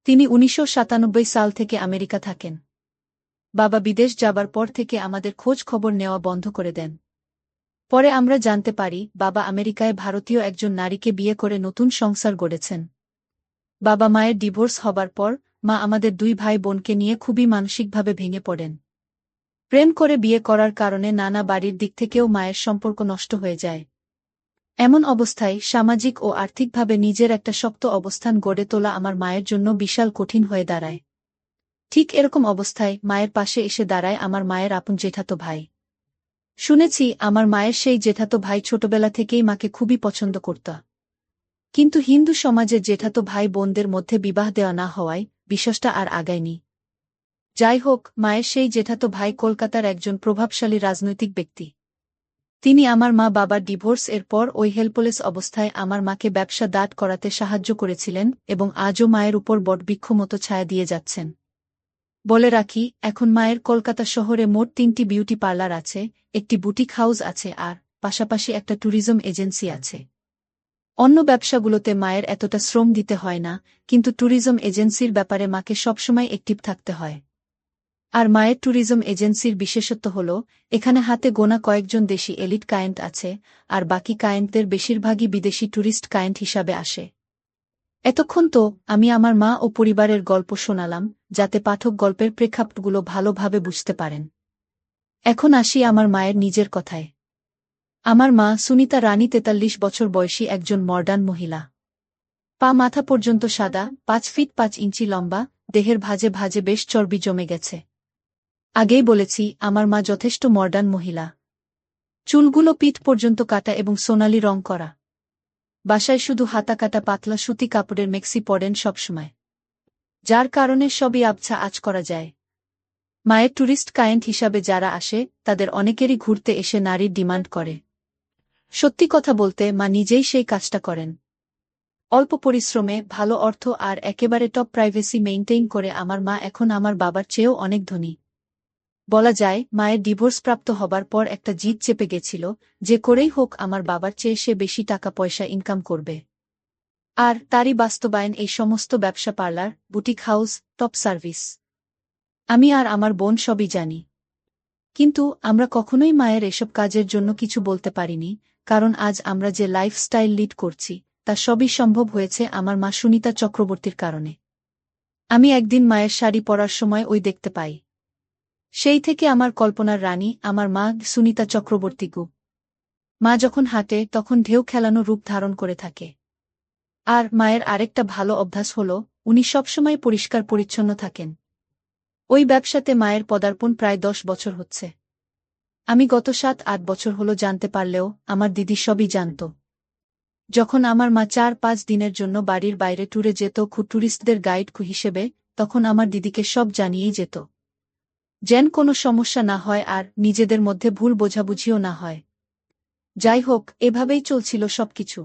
Speaker 1: তিনি 1997 সাল থেকে আমেরিকা থাকেন। বাবা বিদেশ যাবার পর থেকে আমাদের খোঁজ খবর নেওয়া বন্ধ করে দেন। পরে আমরা জানতে পারি বাবা আমেরিকায় ভারতীয় একজন নারীকে বিয়ে করে নতুন সংসার গড়েছেন। বাবা মায়ের ডিভোর্স হবার পর মা আমাদের 2 ভাই বোনকে নিয়ে খুবই মানসিকভাবে ভেঙে পড়েন। প্রেম করে বিয়ে করার কারণে নানা বাড়ির দিক থেকেও মায়ের সম্পর্ক নষ্ট হয়ে যায়। এমন অবস্থায় সামাজিক ও আর্থিকভাবে নিজের একটা শক্ত অবস্থান গড়ে তোলা আমার মায়ের জন্য বিশাল কঠিন হয়ে দাঁড়ায়। ঠিক এরকম অবস্থায় মায়ের পাশে এসে দাঁড়ায় আমার মায়ের আপন জেঠাতো ভাই। শুনেছি আমার মায়ের সেই জেঠাতো ভাই ছোটবেলা থেকেই মাকে খুবই পছন্দ করত। কিন্তু হিন্দু সমাজে জেঠাতো ভাই বোনদের মধ্যে বিবাহ দেওয়া না হওয়ায় বিশ্বাসটা আর আগায়নি। যাই হোক, মায়ের সেই জেঠাতো ভাই কলকাতার একজন প্রভাবশালী রাজনৈতিক ব্যক্তি। তিনি আমার মা বাবার ডিভোর্স এর পর ওই হেল্পলেস অবস্থায় আমার মাকে ব্যবসা দাঁড় করাতে সাহায্য করেছিলেন এবং আজও মায়ের উপর বটবৃক্ষ মতো ছায়া দিয়ে যাচ্ছেন। বলে রাখি, এখন মায়ের কলকাতা শহরে মোট 3টি বিউটি পার্লার আছে, একটি বুটিক হাউস আছে আর পাশাপাশি একটা ট্যুরিজম এজেন্সি আছে। অন্য ব্যবসাগুলোতে মায়ের এতটা শ্রম দিতে হয় না, কিন্তু ট্যুরিজম এজেন্সির ব্যাপারে মাকে সবসময় অ্যাক্টিভ থাকতে হয়। আর মায়ের ট্যুরিজম এজেন্সির বিশেষত্ব হল এখানে হাতে গোনা কয়েকজন দেশি এলিট ক্লায়েন্ট আছে, আর বাকি ক্লায়েন্টদের বেশিরভাগই বিদেশি ট্যুরিস্ট ক্লায়েন্ট হিসাবে আসে। এতক্ষণ তো আমি আমার মা ও পরিবারের গল্প শোনালাম, যাতে পাঠক গল্পের প্রেক্ষাপটগুলো ভালোভাবে বুঝতে পারেন। এখন আসি আমার মায়ের নিজের কথায়। আমার মা সুনিতা রানী 43 বছর বয়সী একজন মডার্ন মহিলা। পা মাথা পর্যন্ত সাদা, 5 ফিট 5 ইঞ্চি লম্বা, দেহের ভাঁজে ভাঁজে বেশ চর্বি জমে গেছে। আগেই বলেছি আমার মা যথেষ্ট মডার্ন মহিলা। চুলগুলো পিঠ পর্যন্ত কাটা এবং সোনালি রং করা। বাসায় শুধু হাতা কাটা পাতলা সুতি কাপড়ের মেক্সি পরেন সবসময়, যার কারণে সবই আবছা আঁচ করা যায়। মায়ের ট্যুরিস্ট ক্লায়েন্ট হিসাবে যারা আসে তাদের অনেকেরই ঘুরতে এসে নারীর ডিমান্ড করে। সত্যি কথা বলতে মা নিজেই সেই কাজটা করেন। অল্প পরিশ্রমে ভালো অর্থ আর একেবারে টপ প্রাইভেসি মেইনটেইন করে আমার মা এখন আমার বাবার চেয়েও অনেক ধনী। বলা যায় মায়ের ডিভোর্সপ্রাপ্ত হবার পর একটা জিদ চেপে গেছিল, যে করেই হোক আমার বাবার চেয়ে সে বেশি টাকা পয়সা ইনকাম করবে। আর তারই বাস্তবায়ন এই সমস্ত ব্যবসা, parlour, boutique house, top service. আমি আর আমার বোন সবই জানি, কিন্তু আমরা কখনোই মায়ের এসব কাজের জন্য কিছু বলতে পারিনি, কারণ আজ আমরা যে লাইফস্টাইল লিড করছি তা সবই সম্ভব হয়েছে আমার মা সুনিতা চক্রবর্তীর কারণে। আমি একদিন মায়ের শাড়ি পরার সময় ওই দেখতে পাই। সেই থেকে আমার কল্পনার রানী আমার মা সুনিতা চক্রবর্তী গু। মা যখন হাঁটে তখন ঢেউ খেলানো রূপ ধারণ করে থাকে। আর মায়ের আরেকটা ভালো অভ্যাস হল উনি সবসময় পরিষ্কার পরিচ্ছন্ন থাকেন। ওই ব্যবসাতে মায়ের পদার্পণ প্রায় 10 বছর হচ্ছে। আমি গত 7-8 বছর হলো জানতে পারলেও আমার দিদি সবই জানত। যখন আমার মা 4-5 দিনের জন্য বাড়ির বাইরে ট্যুরে যেত ট্যুরিস্টদের গাইড হিসেবে, তখন আমার দিদিকে সব জানিয়েই যেত। যেন কোনো সমস্যা না হয় আর নিজেদের মধ্যে ভুল বোঝাবুঝিও না হয়। যাই হোক, এভাবেই চলছিল সবকিছু।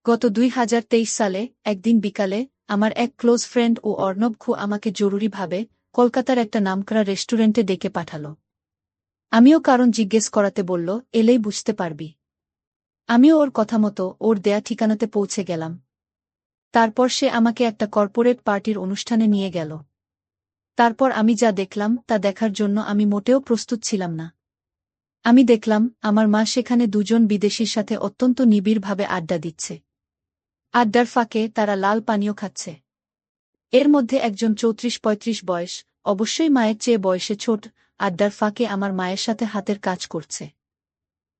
Speaker 1: গত 2023 সালে একদিন বিকালে আমার এক ক্লোজ ফ্রেন্ড ও অর্ণব আমাকে জরুরিভাবে কলকাতার একটা নামকরা রেস্টুরেন্টে ডেকে পাঠালো। আমিও কারণ জিজ্ঞেস করাতে বলল, এলেই বুঝতে পারবি। আমিও ওর কথা মতো ওর দেয়া ঠিকানাতে পৌঁছে গেলাম। তারপর সে আমাকে একটা কর্পোরেট পার্টির অনুষ্ঠানে নিয়ে গেল। তারপর আমি যা দেখলাম তা দেখার জন্য আমি মোটেও প্রস্তুত ছিলাম না। আমি দেখলাম আমার মা সেখানে দুজন বিদেশীর সাথে অত্যন্ত নিবিড়ভাবে আড্ডা দিচ্ছে। আড্ডার ফাঁকে তারা লাল পানীয় খাচ্ছে। এর মধ্যে একজন 34-35 বয়স, অবশ্যই মায়ের চেয়ে বয়সে ছোট, আড্ডার ফাঁকে আমার মায়ের সাথে হাতের কাজ করছে।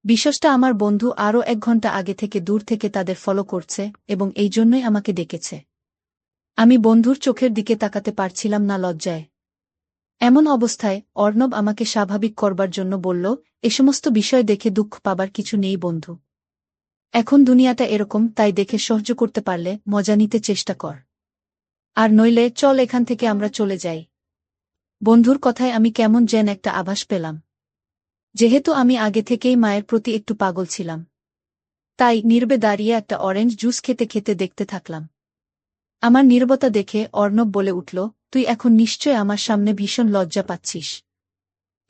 Speaker 1: বিশেষটা আমার বন্ধু আরও 1 ঘন্টা আগে থেকে দূর থেকে তাদের ফলো করছে এবং এই জন্যই আমাকে ডেকেছে। আমি বন্ধুর চোখের দিকে তাকাতে পারছিলাম না লজ্জায়। এমন অবস্থায় অর্ণব আমাকে স্বাভাবিক করবার জন্য বলল, এ সমস্ত বিষয় দেখে দুঃখ পাবার কিছু নেই বন্ধু। এখন দুনিয়াটা এরকম, তাই দেখে সহ্য করতে পারলে মজা নিতে চেষ্টা কর। আর নইলে চল এখান থেকে আমরা চলে যাই। বন্ধুর কথায় আমি কেমন যেন একটা আভাস পেলাম। যেহেতু আমি আগে থেকেই মায়ের প্রতি একটু পাগল ছিলাম, তাই নীরবে দাঁড়িয়ে একটা অরেঞ্জ জুস খেতে খেতে দেখতে থাকলাম। আমার নীরবতা দেখে অর্ণব বলে উঠল, তুই এখন নিশ্চয় আমার সামনে ভীষণ লজ্জা পাচ্ছিস।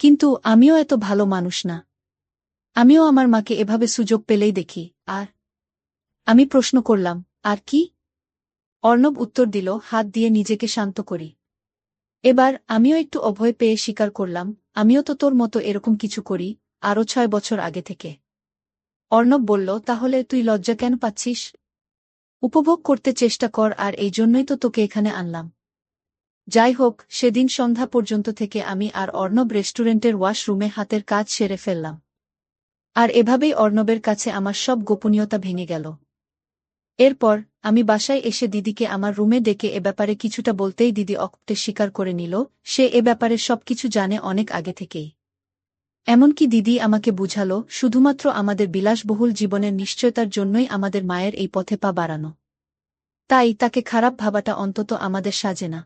Speaker 1: কিন্তু আমিও এত ভালো মানুষ না। আমিও আমার মাকে এভাবে সুযোগ পেলেই দেখি। আর আমি প্রশ্ন করলাম, আর কি? অর্ণব উত্তর দিল, হাত দিয়ে নিজেকে শান্ত করি। এবার আমিও একটু অভয় পেয়ে স্বীকার করলাম, আমিও তো তোর মতো এরকম কিছু করি, আরও 6 বছর আগে থেকে। অর্ণব বলল, তাহলে তুই লজ্জা কেন পাচ্ছিস? উপভোগ করতে চেষ্টা কর, আর এই জন্যই তো তোকে এখানে আনলাম। যাই হোক, সেদিন সন্ধ্যা পর্যন্ত থেকে আমি আর অর্ণব রেস্টুরেন্টের ওয়াশরুমে হাতের কাজ সেরে ফেললাম। আর এভাবেই অর্ণবের কাছে আমার সব গোপনীয়তা ভেঙে গেল। এরপর আমি বাসায় এসে দিদিকে আমার রুমে ডেকে এ ব্যাপারে কিছুটা বলতেই দিদি অকপটে স্বীকার করে নিল সে এ ব্যাপারে সবকিছু জানে অনেক আগে থেকেই। এমনকি দিদি আমাকে বুঝালো, শুধুমাত্র আমাদের বিলাসবহুল জীবনের নিশ্চয়তার জন্যই আমাদের মায়ের এই পথে পা বাড়ানো। তাই তাকে খারাপ ভাবাটা অন্তত আমাদের সাজে না।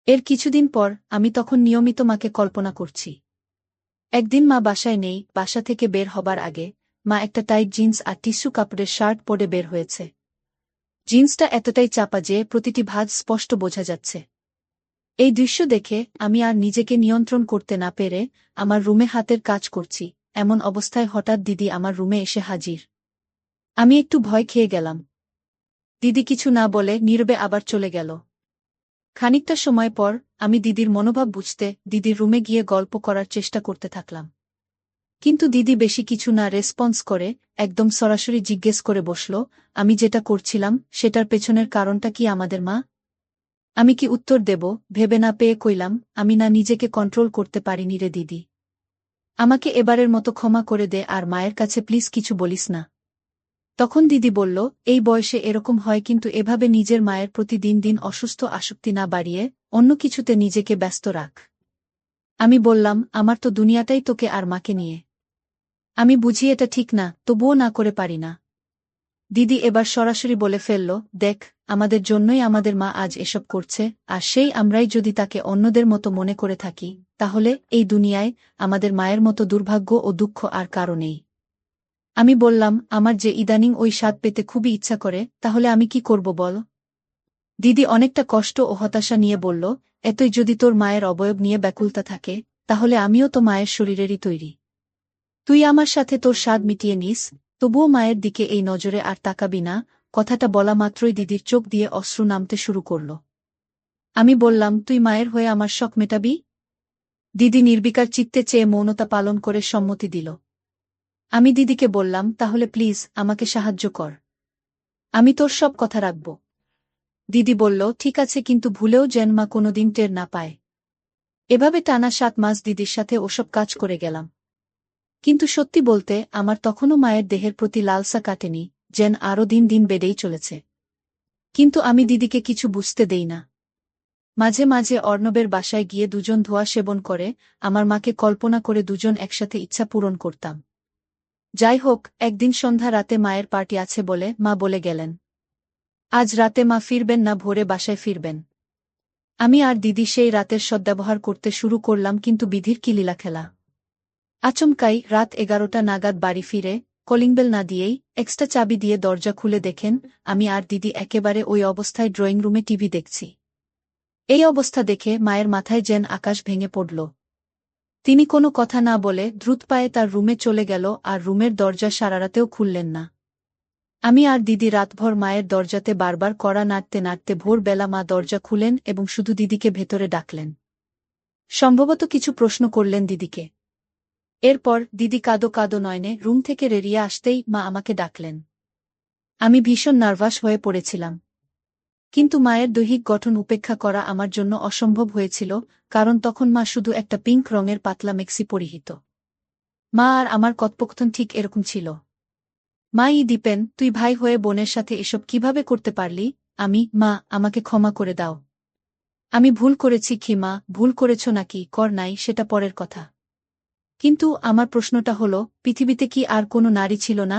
Speaker 1: এর কিছুদিন পর আমি তখন নিয়মিত মাকে কল্পনা করছি। একদিন মা বাসায় নেই, বাসা থেকে বের হবার আগে মা একটা টাইট জিন্স আর টিস্যু কাপড়ের শার্ট পরে বের হয়েছে। জিন্সটা এতটাই চাপা যে প্রতিটি ভাঁজ স্পষ্ট বোঝা যাচ্ছে। এই দৃশ্য দেখে আমি আর নিজেকে নিয়ন্ত্রণ করতে না পেরে আমার রুমে হাতের কাজ করছি, এমন অবস্থায় হঠাৎ দিদি আমার রুমে এসে হাজির। আমি একটু ভয় খেয়ে গেলাম। দিদি কিছু না বলে নীরবে আবার চলে গেল। খানিকটা সময় পর আমি দিদির মনোভাব বুঝতে দিদির রুমে গিয়ে গল্প করার চেষ্টা করতে থাকলাম। কিন্তু দিদি বেশি কিছু না রেসপন্স করে একদম সরাসরি জিজ্ঞেস করে বসল, আমি যেটা করছিলাম সেটার পেছনের কারণটা কি আমাদের মা? আমি কি উত্তর দেব ভেবে না পেয়ে কইলাম, আমি না নিজেকে কন্ট্রোল করতে পারিনি রে দিদি। আমাকে এবারের মতো ক্ষমা করে দে আর মায়ের কাছে প্লিজ কিছু বলিস না। তখন দিদি বলল, এই বয়সে এরকম হয়, কিন্তু এভাবে নিজের মায়ের প্রতি দিন দিন অসুস্থ আসক্তি না বাড়িয়ে অন্য কিছুতে নিজেকে ব্যস্ত রাখ। আমি বললাম, আমার তো দুনিয়াটাই তোকে আর মাকে নিয়ে। আমি বুঝি এটা ঠিক না, তবুও না করে পারি না। দিদি এবার সরাসরি বলে ফেলল, দেখ, আমাদের জন্যই আমাদের মা আজ এসব করছে, আর সেই আমরাই যদি তাকে অন্যদের মতো মনে করে থাকি, তাহলে এই দুনিয়ায় আমাদের মায়ের মতো দুর্ভাগ্য ও দুঃখ আর কারো নেই। আমি বললাম, আমার যে ইদানিং ওই স্বাদ পেতে খুবই ইচ্ছা করে, তাহলে আমি কি করব বল? দিদি অনেকটা কষ্ট ও হতাশা নিয়ে বলল, এতই যদি তোর মায়ের অবয়ব নিয়ে ব্যাকুলতা থাকে, তাহলে আমিও তো মায়ের শরীরেরই তৈরি। তুই আমার সাথে তোর স্বাদ মিটিয়ে নিস, তবুও মায়ের দিকে এই নজরে আর তাকাবি না। কথাটা বলা মাত্রই দিদির চোখ দিয়ে অশ্রু নামতে শুরু করল। আমি বললাম, তুই মায়ের হয়ে আমার শখ মেটাবি? দিদি নির্বিকার চিত্তে চেয়ে মৌনতা পালন করে সম্মতি দিল। আমি দিদিকে বললাম, তাহলে প্লিজ আমাকে সাহায্য কর। আমি তোর সব কথা রাখব। দিদি বলল, ঠিক আছে, কিন্তু ভুলেও যেন মা কোনোদিন টের না পায়। এভাবে টানা 7 মাস দিদির সাথে ওসব কাজ করে গেলাম। কিন্তু সত্যি বলতে আমার তখনও মায়ের দেহের প্রতি লালসা কাটেনি, যেন আরও দিন দিন বেড়েই চলেছে। কিন্তু আমি দিদিকে কিছু বুঝতে দেই না। মাঝে মাঝে অর্ণবের বাসায় গিয়ে দুজন ধোঁয়া সেবন করে আমার মাকে কল্পনা করে দুজন একসাথে ইচ্ছা পূরণ করতাম। যাই হোক, একদিন সন্ধ্যা রাতে মায়ের পার্টি আছে বলে মা বলে গেলেন। আজ রাতে মা ফিরবেন না, ভোরে বাসায় ফিরবেন। আমি আর দিদি সেই রাতের সদ্ব্যবহার করতে শুরু করলাম, কিন্তু বিধির কি লীলা খেলা। আচমকাই রাত 11টা নাগাদ বাড়ি ফিরে কলিংবেল না দিয়েই এক্সট্রা চাবি দিয়ে দরজা খুলে দেখেন আমি আর দিদি একেবারে ওই অবস্থায় ড্রয়িং রুমে টিভি দেখছি। এই অবস্থা দেখে মায়ের মাথায় যেন আকাশ ভেঙে পড়ল। তিনি কোনো কথা না বলে দ্রুত পায়ে তার রুমে চলে গেল, আর রুমের দরজা সারারাতেও খুললেন না। আমি আর দিদি রাতভর মায়ের দরজাতে বারবার কড়া নাড়তে নাড়তে ভোরবেলা মা দরজা খুলেন এবং শুধু দিদিকে ভেতরে ডাকলেন। সম্ভবত কিছু প্রশ্ন করলেন দিদিকে। এরপর দিদি কাঁদো কাঁদো নয়নে রুম থেকে বেরিয়ে আসতেই মা আমাকে ডাকলেন। আমি ভীষণ নার্ভাস হয়ে পড়েছিলাম। কিন্তু মায়ের দৈহিক গঠন উপেক্ষা করা আমার জন্য অসম্ভব হয়েছিল, কারণ তখন মা শুধু একটা পিঙ্ক রঙের পাতলা মেক্সি পরিহিত। মা আর আমার কথোপকথন ঠিক এরকম ছিল। দীপেন, তুই ভাই হয়ে বোনের সাথে এসব কিভাবে করতে পারলি? মা, আমাকে ক্ষমা করে দাও। আমি ভুল করেছি কি মা? ভুল করেছ নাকি কর নাই সেটা পরের কথা। কিন্তু আমার প্রশ্নটা হলো, পৃথিবীতে কি আর কোনো নারী ছিল না?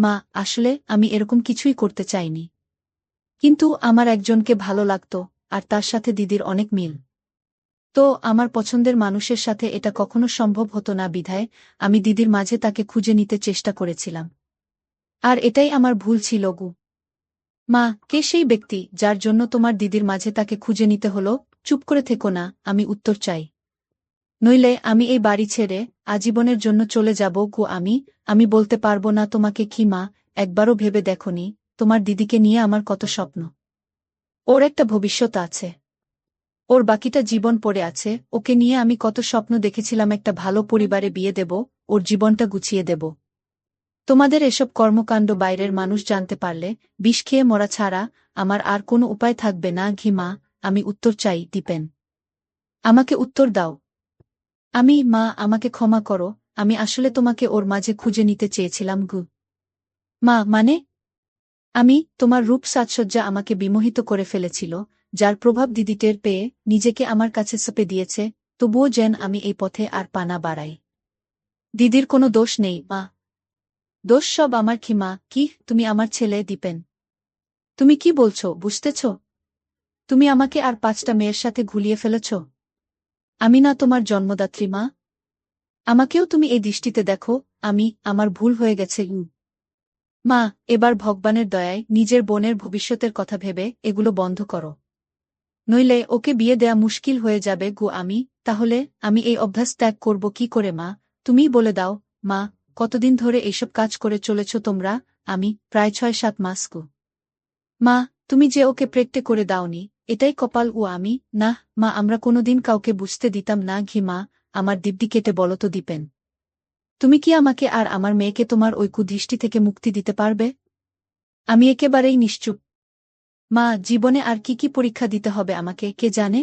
Speaker 1: মা, আসলে আমি এরকম কিছুই করতে চাইনি। কিন্তু আমার একজনকে ভালো লাগত, আর তার সাথে দিদির অনেক মিল। তো আমার পছন্দের মানুষের সাথে এটা কখনো সম্ভব হতো না, বিধায় আমি দিদির মাঝে তাকে খুঁজে নিতে চেষ্টা করেছিলাম। আর এটাই আমার ভুল ছিল গু। মা, কে সেই ব্যক্তি যার জন্য তোমার দিদির মাঝে তাকে খুঁজে নিতে হলো? চুপ করে থেকো না, আমি উত্তর চাই। নইলে আমি এই বাড়ি ছেড়ে আজীবনের জন্য চলে যাব গো। আমি বলতে পারবো না তোমাকে কি মা, একবারও ভেবে দেখোনি তোমার দিদিকে নিয়ে আমার কত স্বপ্ন। ওর একটা ভবিষ্যৎ আছে, ওর বাকিটা জীবন পড়ে আছে। ওকে নিয়ে আমি কত স্বপ্ন দেখেছিলাম, একটা ভালো পরিবারে বিয়ে দেব, ওর জীবনটা গুছিয়ে দেব। তোমাদের এসব কর্মকাণ্ড বাইরের মানুষ জানতে পারলে বিষ খেয়ে মরা ছাড়া আমার আর কোনো উপায় থাকবে না ঘিমা। আমি উত্তর চাই দীপেন, আমাকে উত্তর দাও। মা, আমাকে ক্ষমা করো, আমি আসলে তোমাকে ওর মাঝে খুঁজে নিতে চেয়েছিলাম গু। মা, মানে? তোমার রূপ সাজসজ্জা আমাকে বিমোহিত করে ফেলেছিল, যার প্রভাব দিদি টের পেয়ে নিজেকে আমার কাছে সঁপে দিয়েছে, তবুও যেন আমি এই পথে আর পা না বাড়াই। দিদির কোনো দোষ নেই মা, দোষ সব আমার খিমা। কি তুমি আমার ছেলে দীপেন? তুমি কি বলছো বুঝতেছ? তুমি আমাকে আর 5টা মেয়ের সাথে ঘুলিয়ে ফেলেছ। আমি না তোমার জন্মদাত্রী মা। আমাকেও তুমি এই দৃষ্টিতে দেখো। আমার ভুল হয়ে গেছে মা, এবার ভগবানের দয়ায় নিজের বোনের ভবিষ্যতের কথা ভেবে এগুলো বন্ধ করো, নইলে ওকে বিয়ে দেয়া মুশকিল হয়ে যাবে গু। তাহলে আমি এই অভ্যাস ত্যাগ করব কি করে মা? তুমিই বলে দাও মা, কতদিন ধরে এইসব কাজ করে চলেছ তোমরা? প্রায় 6-7 মাস গু। মা, তুমি যে ওকে প্রেগটে করে দাওনি, এটাই কপাল। না মা, আমরা কোনোদিন কাউকে বুঝতে দিতাম না ঘি মা। আমার দিব্যি কেটে বলো তো দীপেন, তুমি কি আমাকে আর আমার মেয়েকে তোমার ওই কুদৃষ্টি থেকে মুক্তি দিতে পারবে? আমি একেবারেই নিশ্চুপ। মা, জীবনে আর কি কি পরীক্ষা দিতে হবে আমাকে কে জানে?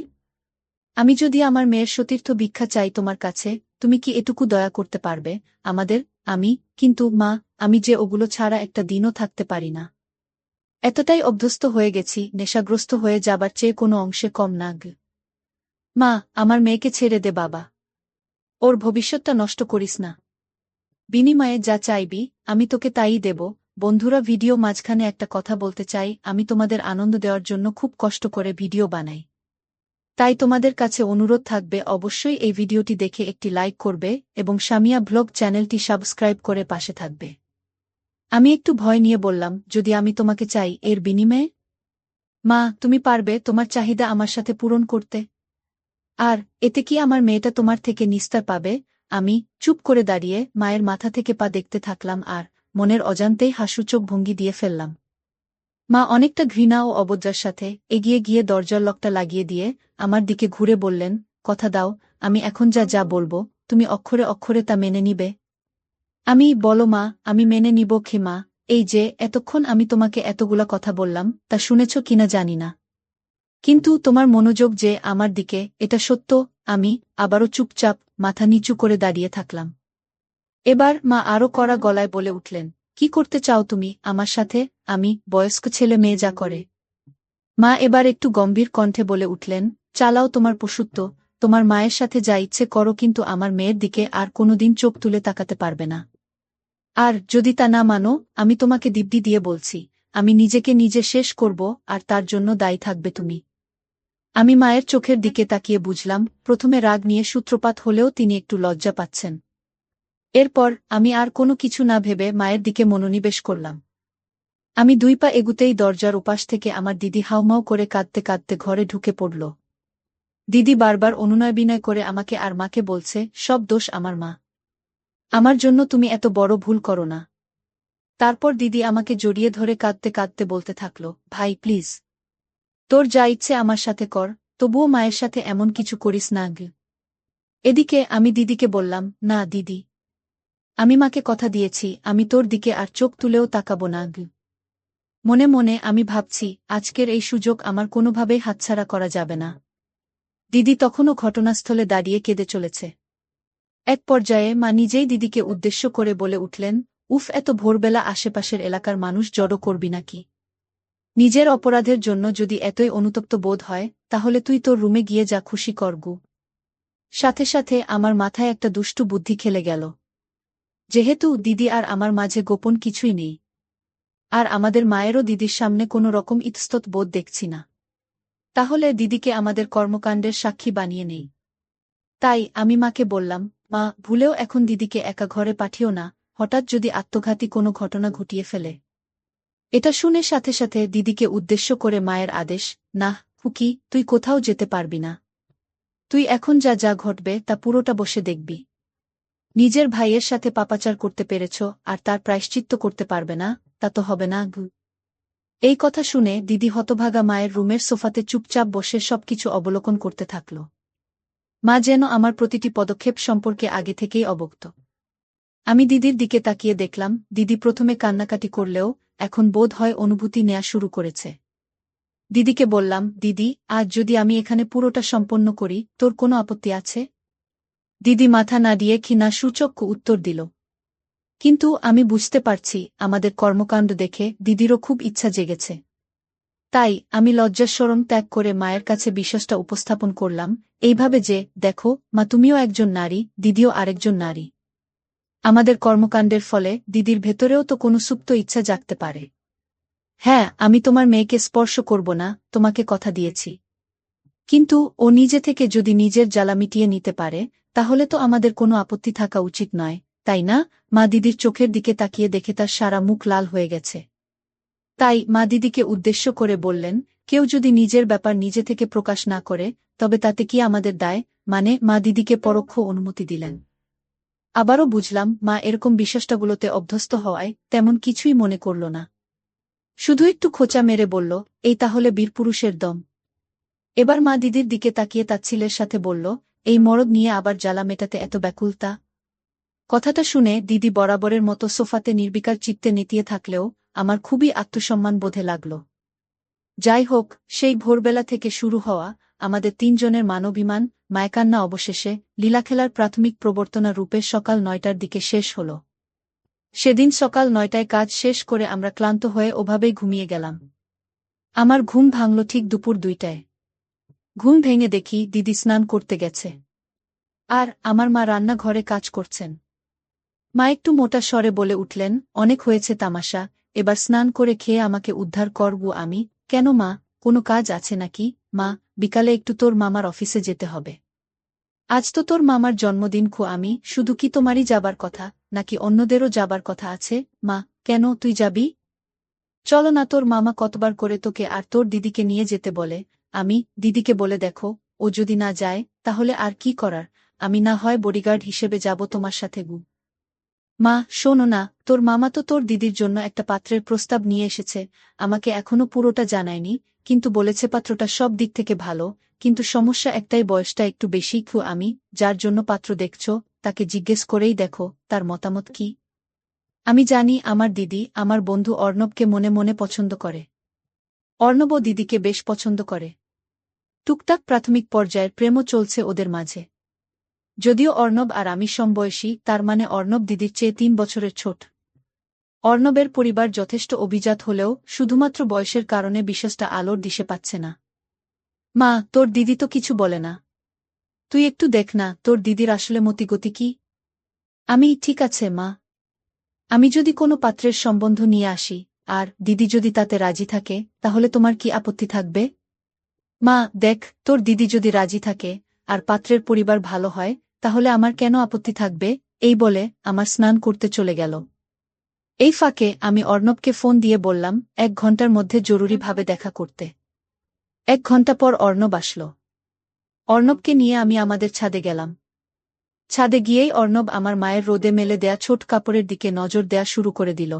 Speaker 1: আমি যদি আমার মেয়ের সতীর্থ ভিক্ষা চাই তোমার কাছে, তুমি কি এটুকু দয়া করতে পারবে আমাদের? কিন্তু মা, আমি যে ওগুলো ছাড়া একটা দিনও থাকতে পারি না। এতটাই অভ্যস্ত হয়ে গেছি, নেশাগ্রস্ত হয়ে যাবার চেয়ে কোনো অংশে কম না মা, আমার মেয়েকে ছেড়ে দে বাবা, ওর ভবিষ্যৎটা নষ্ট করিস না। বিনিময়ে যা চাইবি আমি তোকে তাই দেব। বন্ধুরা, ভিডিও মাঝখানে একটা কথা বলতে চাই, আমি তোমাদের আনন্দ দেওয়ার জন্য খুব কষ্ট করে ভিডিও বানাই। তাই তোমাদের কাছে অনুরোধ থাকবে অবশ্যই এই ভিডিওটি দেখে একটি লাইক করবে এবং সামিয়া ব্লগ চ্যানেলটি সাবস্ক্রাইব করে পাশে থাকবে। আমি একটু ভয় নিয়ে বললাম, যদি আমি তোমাকে চাই এর বিনিময়ে? মা, তুমি পারবে তোমার চাহিদা আমার সাথে পূরণ করতে? আর এতে কি আমার মেয়েটা তোমার থেকে নিস্তার পাবে? আমি চুপ করে দাঁড়িয়ে মায়ের মাথা থেকে পা দেখতে থাকলাম আর মনের অজান্তেই হাসুচোখ ভঙ্গি দিয়ে ফেললাম। মা অনেকটা ঘৃণা ও অবজ্ঞার সাথে এগিয়ে গিয়ে দরজার লকটা লাগিয়ে দিয়ে আমার দিকে ঘুরে বললেন, কথা দাও আমি এখন যা যা বলবো তুমি অক্ষরে অক্ষরে তা মেনে নিবে? বলো মা, আমি মেনে নিব ক্ষমা। এই যে এতক্ষণ আমি তোমাকে এতগুলা কথা বললাম, তা শুনেছ কিনা জানি না। কিন্তু তোমার মনোযোগ যে আমার দিকে, এটা সত্য। আমি আবারও চুপচাপ মাথা নিচু করে দাঁড়িয়ে থাকলাম। এবার মা আরো কড়া গলায় বলে উঠলেন, কি করতে চাও তুমি আমার সাথে? আমি বয়স্ক ছেলে মেয়ে যা করে। মা এবার একটু গম্ভীর কণ্ঠে বলে উঠলেন, চালাও তোমার পশুত্ব, তোমার মায়ের সাথে যা ইচ্ছে করো, কিন্তু আমার মেয়ের দিকে আর কোনোদিন চোখ তুলে তাকাতে পারবে না। আর যদি তা না মানো, আমি তোমাকে দিব্যি দিয়ে বলছি, আমি নিজেকে নিজে শেষ করব, আর তার জন্য দায়ী থাকবে তুমি। আমি মায়ের চোখের দিকে তাকিয়ে বুঝলাম, প্রথমে রাগ নিয়ে সূত্রপাত হলেও তিনি একটু লজ্জা পাচ্ছেন। এরপর আমি আর কোনো কিছু না ভেবে মায়ের দিকে মনোনিবেশ করলাম। আমি 2 পা এগুতেই দরজার ওপাশ থেকে আমার দিদি হাউমাউ করে কাঁদতে কাঁদতে ঘরে ঢুকে পড়ল। দিদি বারবার অনুনয় বিনয় করে আমাকে আর মাকে বলছে, সব দোষ আমার মা। আমার জন্য তুমি এত বড় ভুল করো না। তারপর দিদি আমাকে জড়িয়ে ধরে কাঁদতে কাঁদতে বলতে থাকল, ভাই প্লিজ, তোর যা ইচ্ছে আমার সাথে কর, তবুও মায়ের সাথে এমন কিছু করিস না। এদিকে আমি দিদিকে বললাম, না দিদি, আমি মাকে কথা দিয়েছি, আমি তোর দিকে আর চোখ তুলেও তাকাবো না। মনে মনে আমি ভাবছি, আজকের এই সুযোগ আমার কোনোভাবেই হাতছাড়া করা যাবে না। দিদি তখনও ঘটনাস্থলে দাঁড়িয়ে কেঁদে চলেছে। এক পর্যায়ে মা নিজেই দিদিকে উদ্দেশ্য করে বলে উঠলেন, উফ, এত ভোরবেলা আশেপাশের এলাকার মানুষ জড়ো করবি নাকি? নিজের অপরাধের জন্য যদি এতই অনুতপ্ত বোধ হয়, তাহলে তুই তোর রুমে গিয়ে যা খুশি করগু। সাথে সাথে আমার মাথায় একটা দুষ্টু বুদ্ধি খেলে গেল। যেহেতু দিদি আর আমার মাঝে গোপন কিছুই নেই, আর আমাদের মায়েরও দিদির সামনে কোনো রকম ইতস্তত বোধ দেখছি না, তাহলে দিদিকে আমাদের কর্মকাণ্ডের সাক্ষী বানিয়ে নেই। তাই আমি মাকে বললাম, মা, ভুলেও এখন দিদিকে একা ঘরে পাঠিও না, হঠাৎ যদি আত্মঘাতী কোনো ঘটনা ঘটিয়ে ফেলে। এটা শুনে সাথে সাথে দিদিকে উদ্দেশ্য করে মায়ের আদেশ, না খুকি, তুই কোথাও যেতে পারবি না। তুই এখন যা যা ঘটবে তা পুরোটা বসে দেখবি। নিজের ভাইয়ের সাথে পাপাচার করতে পেরেছ, আর তার প্রায়শ্চিত্ত করতে পারবে না, তা তো হবে না। এই কথা শুনে দিদি হতভাগা মায়ের রুমের সোফাতে চুপচাপ বসে সবকিছু অবলোকন করতে থাকল। মা যেন আমার প্রতিটি পদক্ষেপ সম্পর্কে আগে থেকেই অবগত। আমি দিদির দিকে তাকিয়ে দেখলাম, দিদি প্রথমে কান্নাকাটি করলেও এখন বোধ হয় অনুভূতি নেয়া শুরু করেছে। দিদিকে বললাম, দিদি, আজ যদি আমি এখানে পুরোটা সম্পন্ন করি, তোর কোনো আপত্তি আছে? দিদি মাথা নাড়িয়ে ক্ষীণা সূচক উত্তর দিল। কিন্তু আমি বুঝতে পারছি, আমাদের কর্মকাণ্ড দেখে দিদিরও খুব ইচ্ছা জেগেছে। তাই আমি লজ্জাশরম ত্যাগ করে মায়ের কাছে বিশ্বাসটা উপস্থাপন করলাম, এইভাবে যে, দেখো মা, তুমিও একজন নারী, দিদিও আরেকজন নারী। আমাদের কর্মকাণ্ডের ফলে দিদির ভেতরেও তো কোনো সুপ্ত ইচ্ছা জাগতে পারে। হ্যাঁ, আমি তোমার মেয়েকে স্পর্শ করব না, তোমাকে কথা দিয়েছি। কিন্তু ও নিজে থেকে যদি নিজের জ্বালা মিটিয়ে নিতে পারে, তাহলে তো আমাদের কোনো আপত্তি থাকা উচিত নয়, তাই না? মা দিদির চোখের দিকে তাকিয়ে দেখে তার সারা মুখ লাল হয়ে গেছে। তাই মা দিদিকে উদ্দেশ্য করে বললেন, কেউ যদি নিজের ব্যাপার নিজে থেকে প্রকাশ না করে, তবে তাতে কি আমাদের দায়? মানে মা দিদিকে পরোক্ষ অনুমতি দিলেন। আবারও বুঝলাম, মা এরকম বিশ্বাসটাগুলোতে অভ্যস্ত হওয়ায় তেমন কিছুই মনে করল না। শুধু একটু খোঁচা মেরে বলল, এই তাহলে বীরপুরুষের দম। এবার মা দিদির দিকে তাকিয়ে তাচ্ছিলের সাথে বলল, এই মরদ নিয়ে আবার জ্বালা মেটাতে এত ব্যাকুলতা? কথাটা শুনে দিদি বরাবরের মতো সোফাতে নির্বিকার চিত্তে নেতিয়ে থাকলেও আমার খুবই আত্মসম্মান বোধে লাগল। যাই হোক, সেই ভোরবেলা থেকে শুরু হওয়া আমাদের 3 জনের মানবিমান, মায়কান্না অবশেষে লীলাখেলার প্রাথমিক প্রবর্তনা রূপে সকাল 9টার দিকে শেষ হল। সেদিন সকাল 9টায় কাজ শেষ করে আমরা ক্লান্ত হয়ে ওভাবেই ঘুমিয়ে গেলাম। আমার ঘুম ভাঙল ঠিক দুপুর 2টায়। ঘুম ভেঙে দেখি দিদি স্নান করতে গেছে, আর আমার মা রান্নাঘরে কাজ করছেন। মা একটু মোটা স্বরে বলে উঠলেন, অনেক হয়েছে তামাশা, এবার স্নান করে খেয়ে আমাকে উদ্ধার করবো আমি। কেন মা, কোনো কাজ আছে নাকি? মা, বিকালে একটু তোর মামার অফিসে যেতে হবে। আজ তো তোর মামার জন্মদিন। আমি শুধু কি তোমারই যাবার কথা, নাকি অন্যদেরও যাবার কথা আছে? মা, কেন, তুই যাবি? চলো না, তোর মামা কতবার করে তোকে আর তোর দিদিকে নিয়ে যেতে বলে। আমি দিদিকে বলে দেখো, ও যদি না যায়, তাহলে আর কি করার, আমি না হয় বডিগার্ড হিসেবে যাব তোমার সাথে। মা, শোনো না, তোর মামা তো তোর দিদির জন্য একটা পাত্রের প্রস্তাব নিয়ে এসেছে, আমাকে এখনো পুরোটা জানায়নি, কিন্তু বলেছে পাত্রটা সব দিক থেকে ভালো, কিন্তু সমস্যা একটাই, বয়সটা একটু বেশি। আমি যার জন্য পাত্র দেখছ, তাকে জিজ্ঞেস করেই দেখো, তার মতামত কি। আমি জানি আমার দিদি আমার বন্ধু অর্ণবকে মনে মনে পছন্দ করে। অর্ণবও দিদিকে বেশ পছন্দ করে। টুকটাক প্রাথমিক পর্যায়ের প্রেমও চলছে ওদের মাঝে। যদিও অর্ণব আর আমি সমবয়সী, তার মানে অর্ণব দিদির চেয়ে ৩ বছরের ছোট। অর্ণবের পরিবার যথেষ্ট অভিজাত হলেও শুধুমাত্র বয়সের কারণে বিশ্বাসটা আলোর দিশে পাচ্ছে না। মা, তোর দিদি তো কিছু বলে না? তুই একটু দেখ না তোর দিদির আসলে মতিগতি কি। আমি ঠিক আছে মা। আমি যদি কোনো পাত্রের সম্বন্ধ নিয়ে আসি, আর দিদি যদি তাতে রাজি থাকে, তাহলে তোমার কি আপত্তি থাকবে? মা দেখ, তোর দিদি যদি রাজি থাকে, আর পাত্রের পরিবার ভালো হয়, তাহলে আমার কেন আপত্তি থাকবে? এই বলে আমার স্নান করতে চলে গেল। এই ফাঁকে আমি অর্ণবকে ফোন দিয়ে বললাম ১ ঘন্টার মধ্যে জরুরিভাবে দেখা করতে। ১ ঘন্টা পর অর্ণব আসল। অর্ণবকে নিয়ে আমি আমাদের ছাদে গেলাম। ছাদে গিয়েই অর্ণব আমার মায়ের রোদে মেলে দেয়া ছোট কাপড়ের দিকে নজর দেয়া শুরু করে দিল।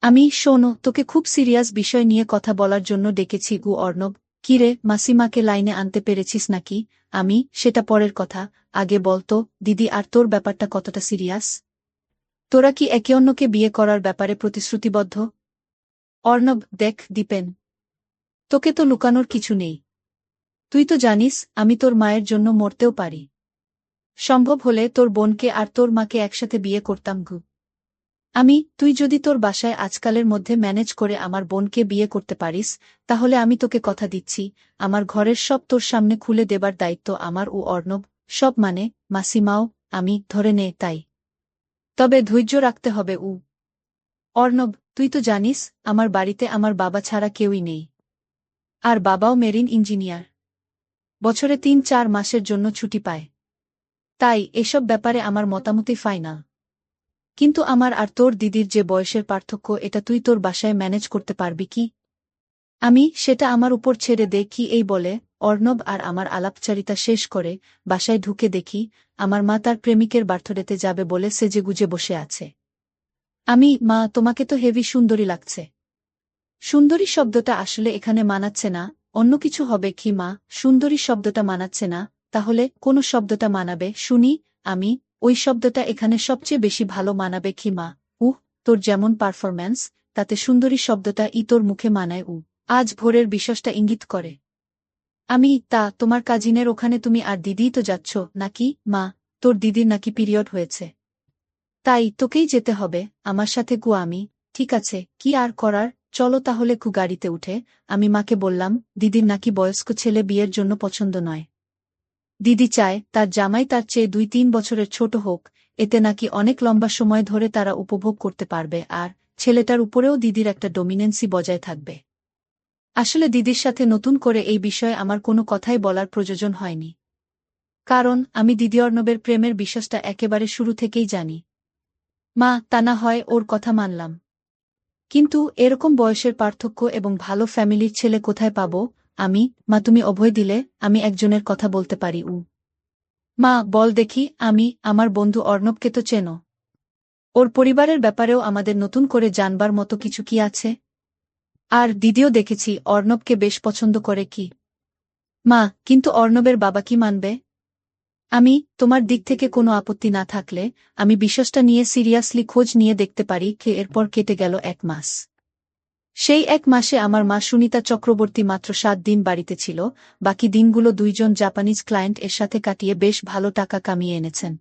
Speaker 1: আমি, শোনো, তোকে খুব সিরিয়াস বিষয় নিয়ে কথা বলার জন্য ডেকেছি গু অর্ণব। কি রে, মাসিমাকে লাইনে আনতে পেরেছিস নাকি? আমি, সেটা পরের কথা, আগে বলতো দিদি আর তোর ব্যাপারটা কতটা সিরিয়াস? তোরা কি একে অন্যকে বিয়ে করার ব্যাপারে প্রতিশ্রুতিবদ্ধ? অর্ণব, দেখ দীপেন, তোকে তো লুকানোর কিছু নেই। তুই তো জানিস আমি তোর মায়ের জন্য মরতেও পারি। সম্ভব হলে তোর বোনকে আর তোর মাকে একসাথে বিয়ে করতাম গু। তুই যদি তোর বাসায় আজকালের মধ্যে ম্যানেজ করে আমার বোনকে বিয়ে করতে পারিস, তাহলে আমি তোকে কথা দিচ্ছি, আমার ঘরের সব তোর সামনে খুলে দেবার দায়িত্ব আমার। ও অর্ণব, সব মানে মাসিমাও, আমি ধরে নে তাই। তবে ধৈর্য রাখতে হবে। অর্ণব, তুই তো জানিস আমার বাড়িতে আমার বাবা ছাড়া কেউই নেই। আর বাবাও মেরিন ইঞ্জিনিয়ার। বছরে ৩-৪ মাসের জন্য ছুটি পায়। তাই এসব ব্যাপারে আমার মতামতই ফাইনাল। কিন্তু আমার আর তোর দিদির যে বয়সের পার্থক্য, এটা তুই তোর বাসায় ম্যানেজ করতে পারবি কি? সেটা আমার উপর ছেড়ে দে। কি এই বলে অর্ণব আর আমার আলাপচারিতা শেষ করে বাসায় ঢুকে দেখি আমার মা তার প্রেমিকের বার্থডেতে যাবে বলে সেজেগুজে বসে আছে। মা, তোমাকে তো হেভি সুন্দরী লাগছে। সুন্দরী শব্দটা আসলে এখানে মানাচ্ছে না, অন্য কিছু হবে কি মা? সুন্দরী শব্দটা মানাচ্ছে না, তাহলে কোন শব্দটা মানাবে শুনি? আমি, ওই শব্দটা এখানে সবচেয়ে বেশি ভালো মানাবে কি মা? তোর যেমন পারফরম্যান্স, তাতে সুন্দরী শব্দটা তোর মুখে মানায়। আজ ভোরের বিশ্বাসটা ইঙ্গিত করে। তা তোমার কাজিনের ওখানে তুমি আর দিদিই তো যাচ্ছ নাকি? মা, তোর দিদির নাকি পিরিয়ড হয়েছে। তাই তোকেই যেতে হবে আমার সাথে গু। ঠিক আছে, কি আর করার, চলো তাহলে গাড়িতে উঠে। আমি মাকে বললাম দিদির নাকি বয়স্ক ছেলে বিয়ের জন্য পছন্দ নয়। দিদি চায় তার জামাই তার চেয়ে ২-৩ বছরের ছোট হোক, এতে নাকি অনেক লম্বা সময় ধরে তারা উপভোগ করতে পারবে, আর ছেলেটার উপরেও দিদির একটা ডমিনেন্সি বজায় থাকবে। আসলে দিদির সাথে নতুন করে এই বিষয়ে আমার কোনো কথাই বলার প্রয়োজন হয়নি। কারণ আমি দিদি অর্ণবের প্রেমের বিশ্বাসটা একেবারে শুরু থেকেই জানি। তা না হয় ওর কথা মানলাম। কিন্তু এরকম বয়সের পার্থক্য এবং ভালো ফ্যামিলির ছেলে কোথায় পাব? তুমি অভয় দিলে আমি একজনের কথা বলতে পারি। বল দেখি। আমার বন্ধু অর্ণবকে তো চেনো। ওর পরিবারের ব্যাপারেও আমাদের নতুন করে জানবার মতো কিছু কি আছে? আর দিদিও দেখেছি অর্ণবকে বেশ পছন্দ করে। কি কিন্তু অর্ণবের বাবা কি মানবে? তোমার দিক থেকে কোনো আপত্তি না থাকলে আমি বিষয়টা নিয়ে সিরিয়াসলি খোঁজ নিয়ে দেখতে পারি। এরপর কেটে গেল ১ মাস। সেই ১ মাসে আমার মা সুনিতা চক্রবর্তী মাত্র ৭ দিন বাড়িতে ছিল, বাকি দিনগুলো ২ জন জাপানিজ ক্লায়েন্ট এর সাথে কাটিয়ে বেশ ভালো টাকা কামিয়ে এনেছেন।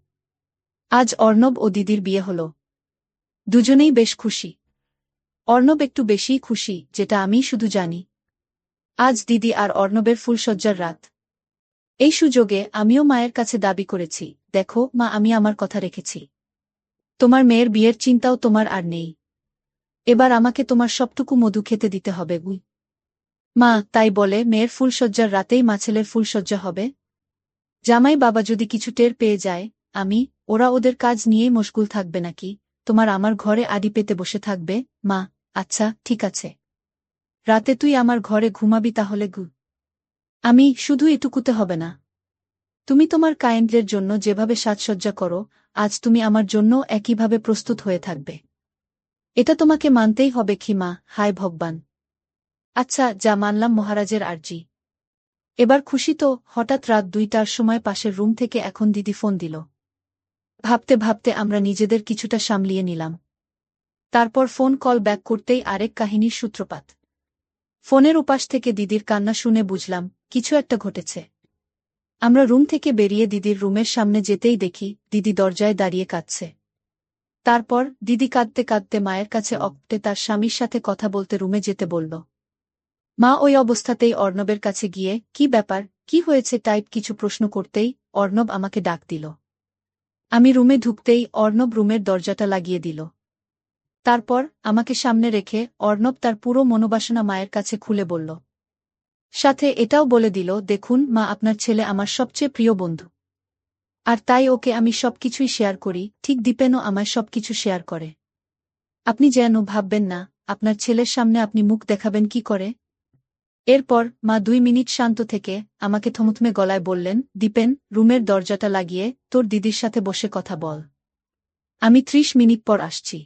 Speaker 1: আজ অর্ণব ও দিদির বিয়ে হল। দুজনেই বেশ খুশি। অর্ণব একটু বেশিই খুশি, যেটা আমি শুধু জানি। আজ দিদি আর অর্ণবের ফুলশয্যার রাত। এই সুযোগে আমিও মায়ের কাছে দাবি করেছি, দেখো মা, আমি আমার কথা রেখেছি। তোমার মেয়ের বিয়ের চিন্তাও তোমার আর নেই। এবার আমাকে তোমার সবটুকু মধু খেতে দিতে হবে। তাই বলে মেয়ের ফুলশয্যার রাতেই ছেলের ফুলশয্যা হবে? জামাই বাবা যদি কিছু টের পেয়ে যায়, ওরা ওদের কাজ নিয়েই মশগুল থাকবে নাকি? তোমার আমার ঘরে আড়ি পেতে বসে থাকবে? আচ্ছা ঠিক আছে, রাতে তুই আমার ঘরে ঘুমাবি তাহলে। শুধু এটুকুতে হবে না। তুমি তোমার কায়েন্ডের জন্য যেভাবে সাজসজ্জা করো, আজ তুমি আমার জন্য একইভাবে প্রস্তুত হয়ে থাকবে। এটা তোমাকে মানতেই হবে কি মা? হায় ভগবান! আচ্ছা যা, মানলাম মহারাজের আর্জি। এবার খুশি তো? হঠাৎ রাত ২টার সময় পাশের রুম থেকে এখন দিদি ফোন দিল। ভাবতে ভাবতে আমরা নিজেদের কিছুটা সামলিয়ে নিলাম। তারপর ফোন কল ব্যাক করতেই আরেক কাহিনীর সূত্রপাত। ফোনের উপাস থেকে দিদির কান্না শুনে বুঝলাম কিছু একটা ঘটেছে। আমরা রুম থেকে বেরিয়ে দিদির রুমের সামনে যেতেই দেখি দিদি দরজায় দাঁড়িয়ে কাঁদছে। তারপর দিদি কাঁদতে কাঁদতে মায়ের কাছে অক্টে তার স্বামীর সাথে কথা বলতে রুমে যেতে বলল। মা ওই অবস্থাতেই অর্ণবের কাছে গিয়ে কি ব্যাপার, কি হয়েছে টাইপ কিছু প্রশ্ন করতেই অর্ণব আমাকে ডাক দিল। আমি রুমে ঢুকতেই অর্ণব রুমের দরজাটা লাগিয়ে দিল। তারপর আমাকে সামনে রেখে অর্ণব তার পুরো মনোবাসনা মায়ের কাছে খুলে বলল। সাথে এটাও বলে দিল, দেখুন মা, আপনার ছেলে আমার সবচেয়ে প্রিয় বন্ধু। আর তাই ওকে আমি সবকিছুই শেয়ার করি, ঠিক দীপেনও আমায় সবকিছু শেয়ার করে। আপনি যেন ভাববেন না আপনার ছেলের সামনে আপনি মুখ দেখাবেন কি করে। এরপর মা 2 মিনিট শান্ত থেকে আমাকে থমথমে গলায় বললেন, দীপেন, রুমের দরজাটা লাগিয়ে তোর দিদির সাথে বসে কথা বল। আমি 30 মিনিট পর আসছি।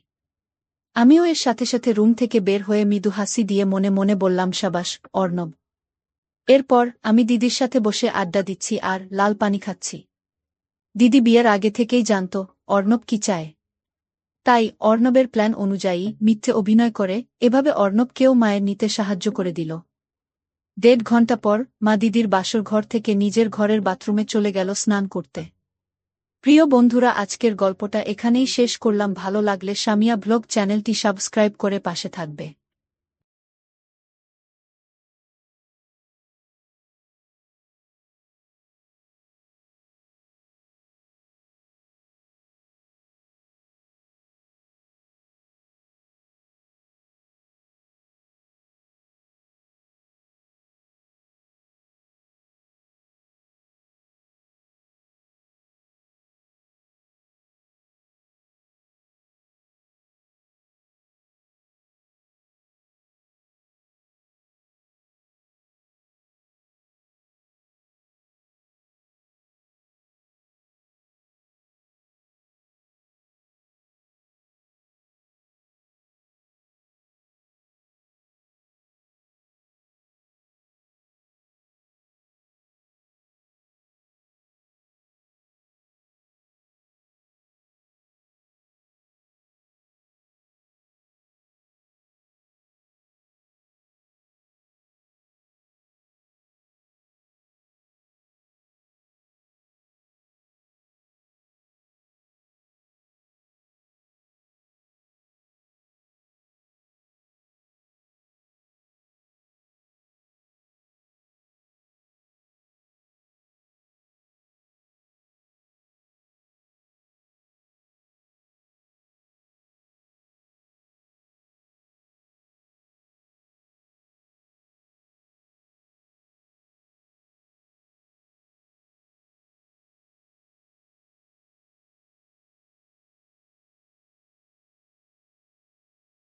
Speaker 1: আমিও এর সাথে সাথে রুম থেকে বের হয়ে মৃদু হাসি দিয়ে মনে মনে বললাম, সাবাস অর্ণব। এরপর আমি দিদির সাথে বসে আড্ডা দিচ্ছি আর লাল পানি খাচ্ছি। দিদি বিয়ের আগে থেকেই জানত অর্ণব কি চায়। তাই অর্ণবের প্ল্যান অনুযায়ী মিথ্যে অভিনয় করে এভাবে অর্ণবকেও মায়ের নিতে সাহায্য করে দিল। 1.5 ঘণ্টা পর মা দিদির বাসর ঘর থেকে নিজের ঘরের বাথরুমে চলে গেল স্নান করতে। প্রিয় বন্ধুরা, আজকের গল্পটা এখানেই শেষ করলাম। ভালো লাগলে সামিয়া ব্লগ চ্যানেলটি সাবস্ক্রাইব করে পাশে থাকবে।